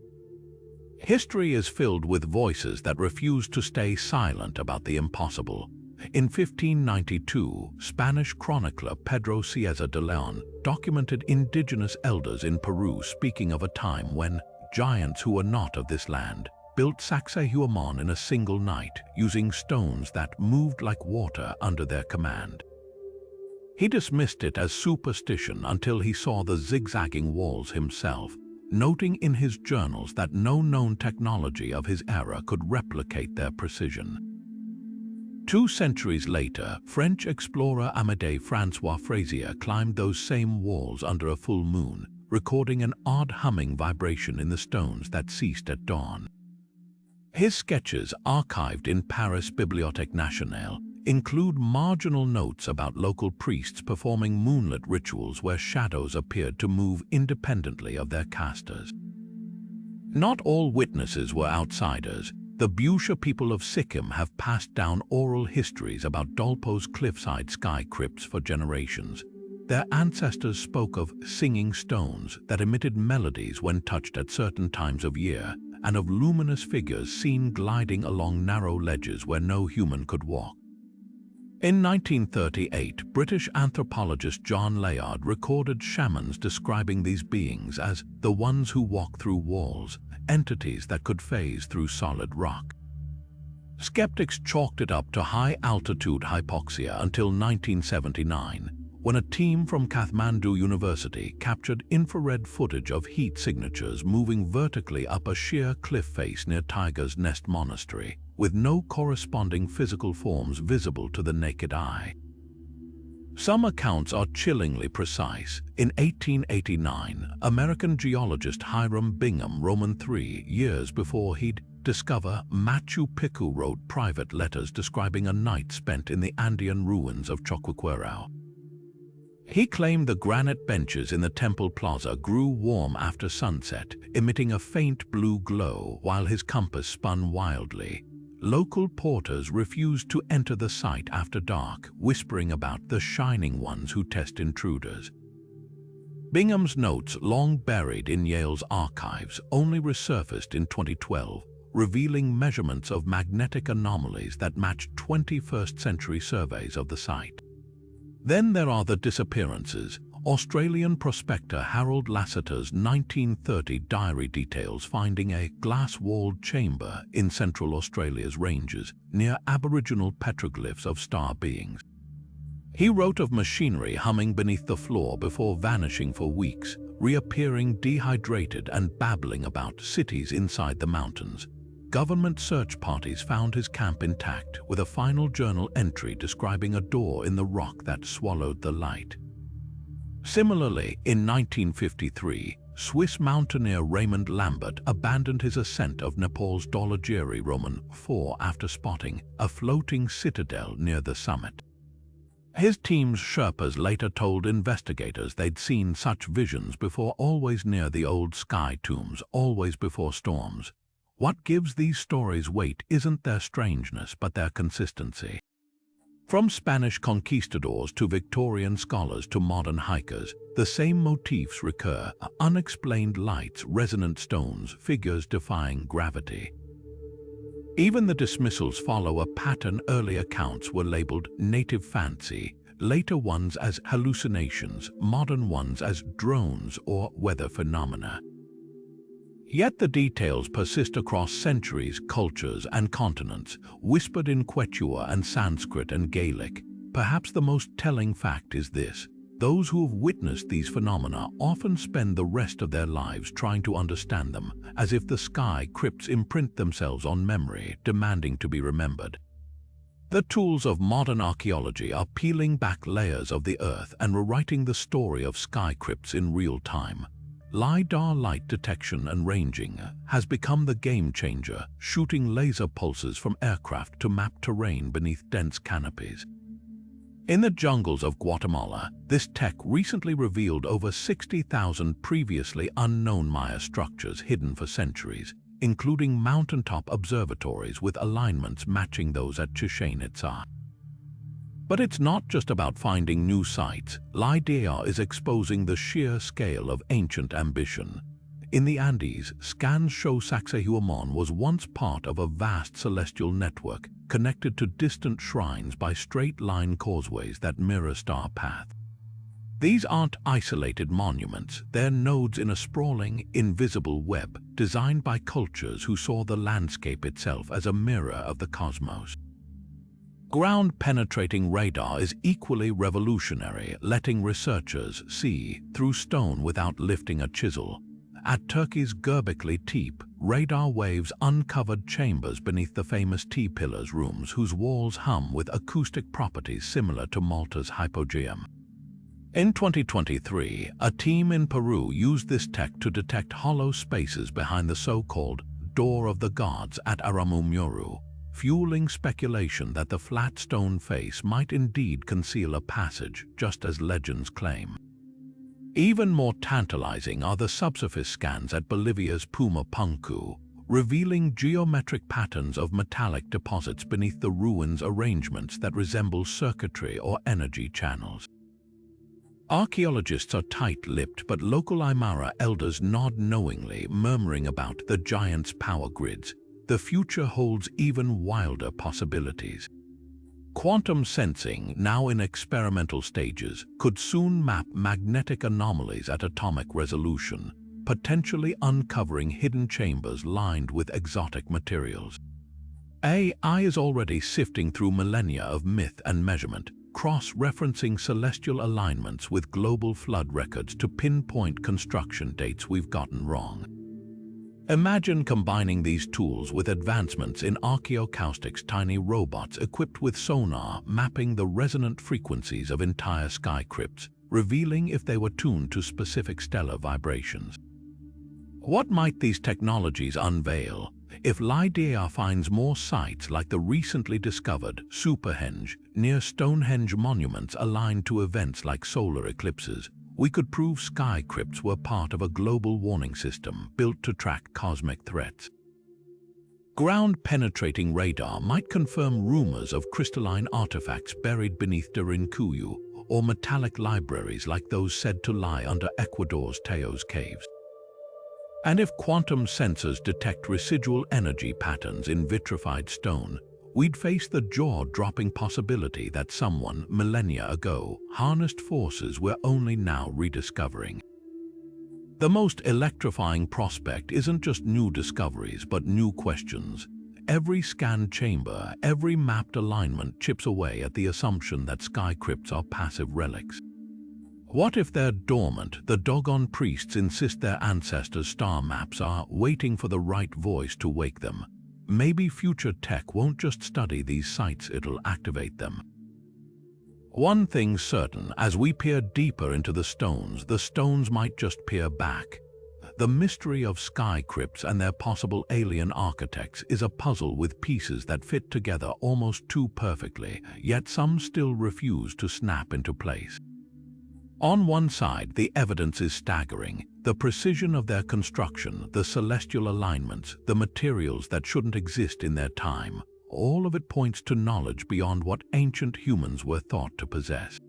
History is filled with voices that refuse to stay silent about the impossible. In 1592, Spanish chronicler Pedro Cieza de Leon documented indigenous elders in Peru speaking of a time when giants who were not of this land built Sacsayhuaman in a single night using stones that moved like water under their command. He dismissed it as superstition until he saw the zigzagging walls himself, noting in his journals that no known technology of his era could replicate their precision. 2 centuries later, French explorer Amédée François Fraisier climbed those same walls under a full moon, recording an odd humming vibration in the stones that ceased at dawn. His sketches, archived in Paris Bibliothèque Nationale, include marginal notes about local priests performing moonlit rituals where shadows appeared to move independently of their casters. Not all witnesses were outsiders. The Busha people of Sikkim have passed down oral histories about Dolpo's cliffside sky crypts for generations. Their ancestors spoke of singing stones that emitted melodies when touched at certain times of year, and of luminous figures seen gliding along narrow ledges where no human could walk. In 1938, British anthropologist John Layard recorded shamans describing these beings as the ones who walk through walls, entities that could phase through solid rock. Skeptics chalked it up to high-altitude hypoxia until 1979, when a team from Kathmandu University captured infrared footage of heat signatures moving vertically up a sheer cliff face near Tiger's Nest Monastery, with no corresponding physical forms visible to the naked eye. Some accounts are chillingly precise. In 1889, American geologist Hiram Bingham, Roman 3 years before he'd discover Machu Picchu, wrote private letters describing a night spent in the Andean ruins of Choqquequirao. He claimed the granite benches in the temple plaza grew warm after sunset, emitting a faint blue glow while his compass spun wildly. Local porters refused to enter the site after dark, whispering about the shining ones who test intruders. Bingham's notes, long buried in Yale's archives, only resurfaced in 2012, revealing measurements of magnetic anomalies that matched 21st-century surveys of the site. Then there are the disappearances. Australian prospector Harold Lasseter's 1930 diary details finding a glass-walled chamber in Central Australia's ranges near Aboriginal petroglyphs of star beings. He wrote of machinery humming beneath the floor before vanishing for weeks, reappearing dehydrated and babbling about cities inside the mountains. Government search parties found his camp intact, with a final journal entry describing a door in the rock that swallowed the light. Similarly, in 1953, Swiss mountaineer Raymond Lambert abandoned his ascent of Nepal's Dhaulagiri Roman 4 after spotting a floating citadel near the summit. His team's Sherpas later told investigators they'd seen such visions before, always near the old sky tombs, always before storms. What gives these stories weight isn't their strangeness, but their consistency. From Spanish conquistadors to Victorian scholars to modern hikers, the same motifs recur: unexplained lights, resonant stones, figures defying gravity. Even the dismissals follow a pattern. Early accounts were labeled native fancy, later ones as hallucinations, modern ones as drones or weather phenomena. Yet the details persist across centuries, cultures, and continents, whispered in Quechua and Sanskrit and Gaelic. Perhaps the most telling fact is this: those who have witnessed these phenomena often spend the rest of their lives trying to understand them, as if the sky crypts imprint themselves on memory, demanding to be remembered. The tools of modern archaeology are peeling back layers of the earth and rewriting the story of sky crypts in real time. LiDAR light detection and ranging has become the game-changer, shooting laser pulses from aircraft to map terrain beneath dense canopies. In the jungles of Guatemala, this tech recently revealed over 60,000 previously unknown Maya structures hidden for centuries, including mountaintop observatories with alignments matching those at Chichén Itzá. But it's not just about finding new sites. LiDAR is exposing the sheer scale of ancient ambition. In the Andes, scans show Sacsayhuamán was once part of a vast celestial network, connected to distant shrines by straight-line causeways that mirror star paths. These aren't isolated monuments, they're nodes in a sprawling, invisible web designed by cultures who saw the landscape itself as a mirror of the cosmos. Ground-penetrating radar is equally revolutionary, letting researchers see through stone without lifting a chisel. At Turkey's Göbekli Tepe, radar waves uncovered chambers beneath the famous T-pillars rooms whose walls hum with acoustic properties similar to Malta's hypogeum. In 2023, a team in Peru used this tech to detect hollow spaces behind the so-called Door of the Gods at Aramumuru, fueling speculation that the flat stone face might indeed conceal a passage, just as legends claim. Even more tantalizing are the subsurface scans at Bolivia's Puma Punku, revealing geometric patterns of metallic deposits beneath the ruins, arrangements that resemble circuitry or energy channels. Archaeologists are tight-lipped, but local Aymara elders nod knowingly, murmuring about the giants' power grids. The future holds even wilder possibilities. Quantum sensing, now in experimental stages, could soon map magnetic anomalies at atomic resolution, potentially uncovering hidden chambers lined with exotic materials. AI is already sifting through millennia of myth and measurement, cross-referencing celestial alignments with global flood records to pinpoint construction dates we've gotten wrong. Imagine combining these tools with advancements in archaeoacoustics, tiny robots equipped with sonar mapping the resonant frequencies of entire sky crypts, revealing if they were tuned to specific stellar vibrations. What might these technologies unveil? If LIDAR finds more sites like the recently discovered Superhenge near Stonehenge monuments aligned to events like solar eclipses, we could prove sky crypts were part of a global warning system built to track cosmic threats. Ground-penetrating radar might confirm rumors of crystalline artifacts buried beneath Derinkuyu, or metallic libraries like those said to lie under Ecuador's Teos caves. And if quantum sensors detect residual energy patterns in vitrified stone, we'd face the jaw-dropping possibility that someone, millennia ago, harnessed forces we're only now rediscovering. The most electrifying prospect isn't just new discoveries, but new questions. Every scanned chamber, every mapped alignment chips away at the assumption that sky crypts are passive relics. What if they're dormant? The Dogon priests insist their ancestors' star maps are waiting for the right voice to wake them. Maybe future tech won't just study these sites, it'll activate them. One thing's certain, as we peer deeper into the stones might just peer back. The mystery of sky crypts and their possible alien architects is a puzzle with pieces that fit together almost too perfectly, yet some still refuse to snap into place. On one side, the evidence is staggering. The precision of their construction, the celestial alignments, the materials that shouldn't exist in their time, all of it points to knowledge beyond what ancient humans were thought to possess.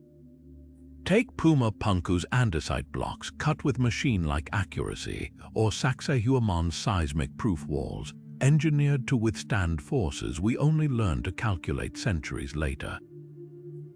Take Puma Punku's andesite blocks cut with machine-like accuracy, or Sacsayhuaman's seismic proof walls, engineered to withstand forces we only learned to calculate centuries later.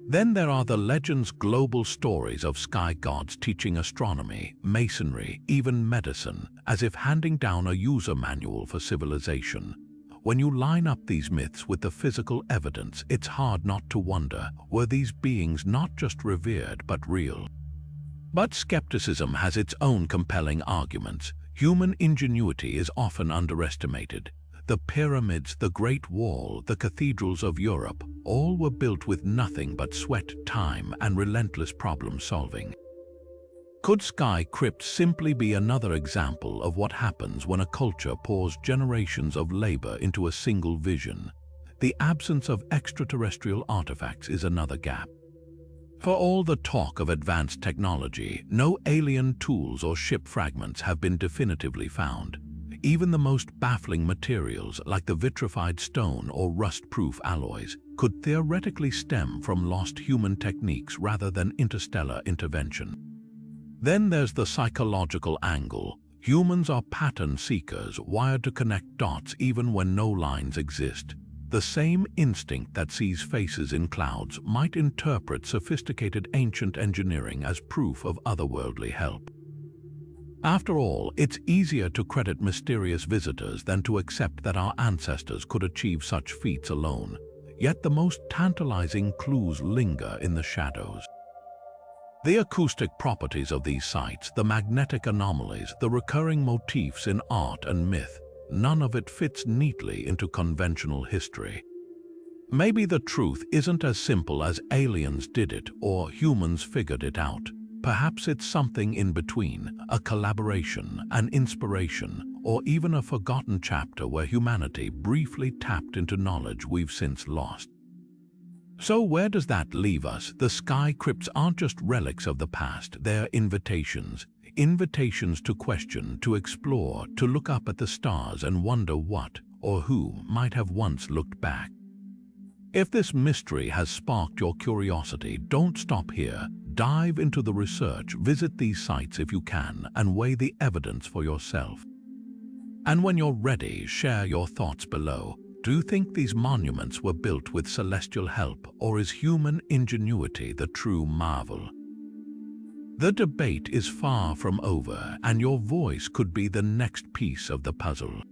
Then there are the legend's global stories of sky gods teaching astronomy, masonry, even medicine, as if handing down a user manual for civilization. When you line up these myths with the physical evidence, it's hard not to wonder, were these beings not just revered but real? But skepticism has its own compelling arguments. Human ingenuity is often underestimated. The pyramids, the Great Wall, the cathedrals of Europe, all were built with nothing but sweat, time, and relentless problem-solving. Could sky crypts simply be another example of what happens when a culture pours generations of labor into a single vision? The absence of extraterrestrial artifacts is another gap. For all the talk of advanced technology, no alien tools or ship fragments have been definitively found. Even the most baffling materials, like the vitrified stone or rust-proof alloys, could theoretically stem from lost human techniques rather than interstellar intervention. Then there's the psychological angle. Humans are pattern seekers, wired to connect dots even when no lines exist. The same instinct that sees faces in clouds might interpret sophisticated ancient engineering as proof of otherworldly help. After all, it's easier to credit mysterious visitors than to accept that our ancestors could achieve such feats alone. Yet the most tantalizing clues linger in the shadows. The acoustic properties of these sites, the magnetic anomalies, the recurring motifs in art and myth, none of it fits neatly into conventional history. Maybe the truth isn't as simple as aliens did it or humans figured it out. Perhaps it's something in between, a collaboration, an inspiration, or even a forgotten chapter where humanity briefly tapped into knowledge we've since lost. So where does that leave us? The sky crypts aren't just relics of the past, they're invitations. invitations to question, to explore, to look up at the stars and wonder what or who might have once looked back. If this mystery has sparked your curiosity, don't stop here. Dive into the research, visit these sites if you can, and weigh the evidence for yourself. And when you're ready, share your thoughts below. Do you think these monuments were built with celestial help, or is human ingenuity the true marvel? The debate is far from over, and your voice could be the next piece of the puzzle.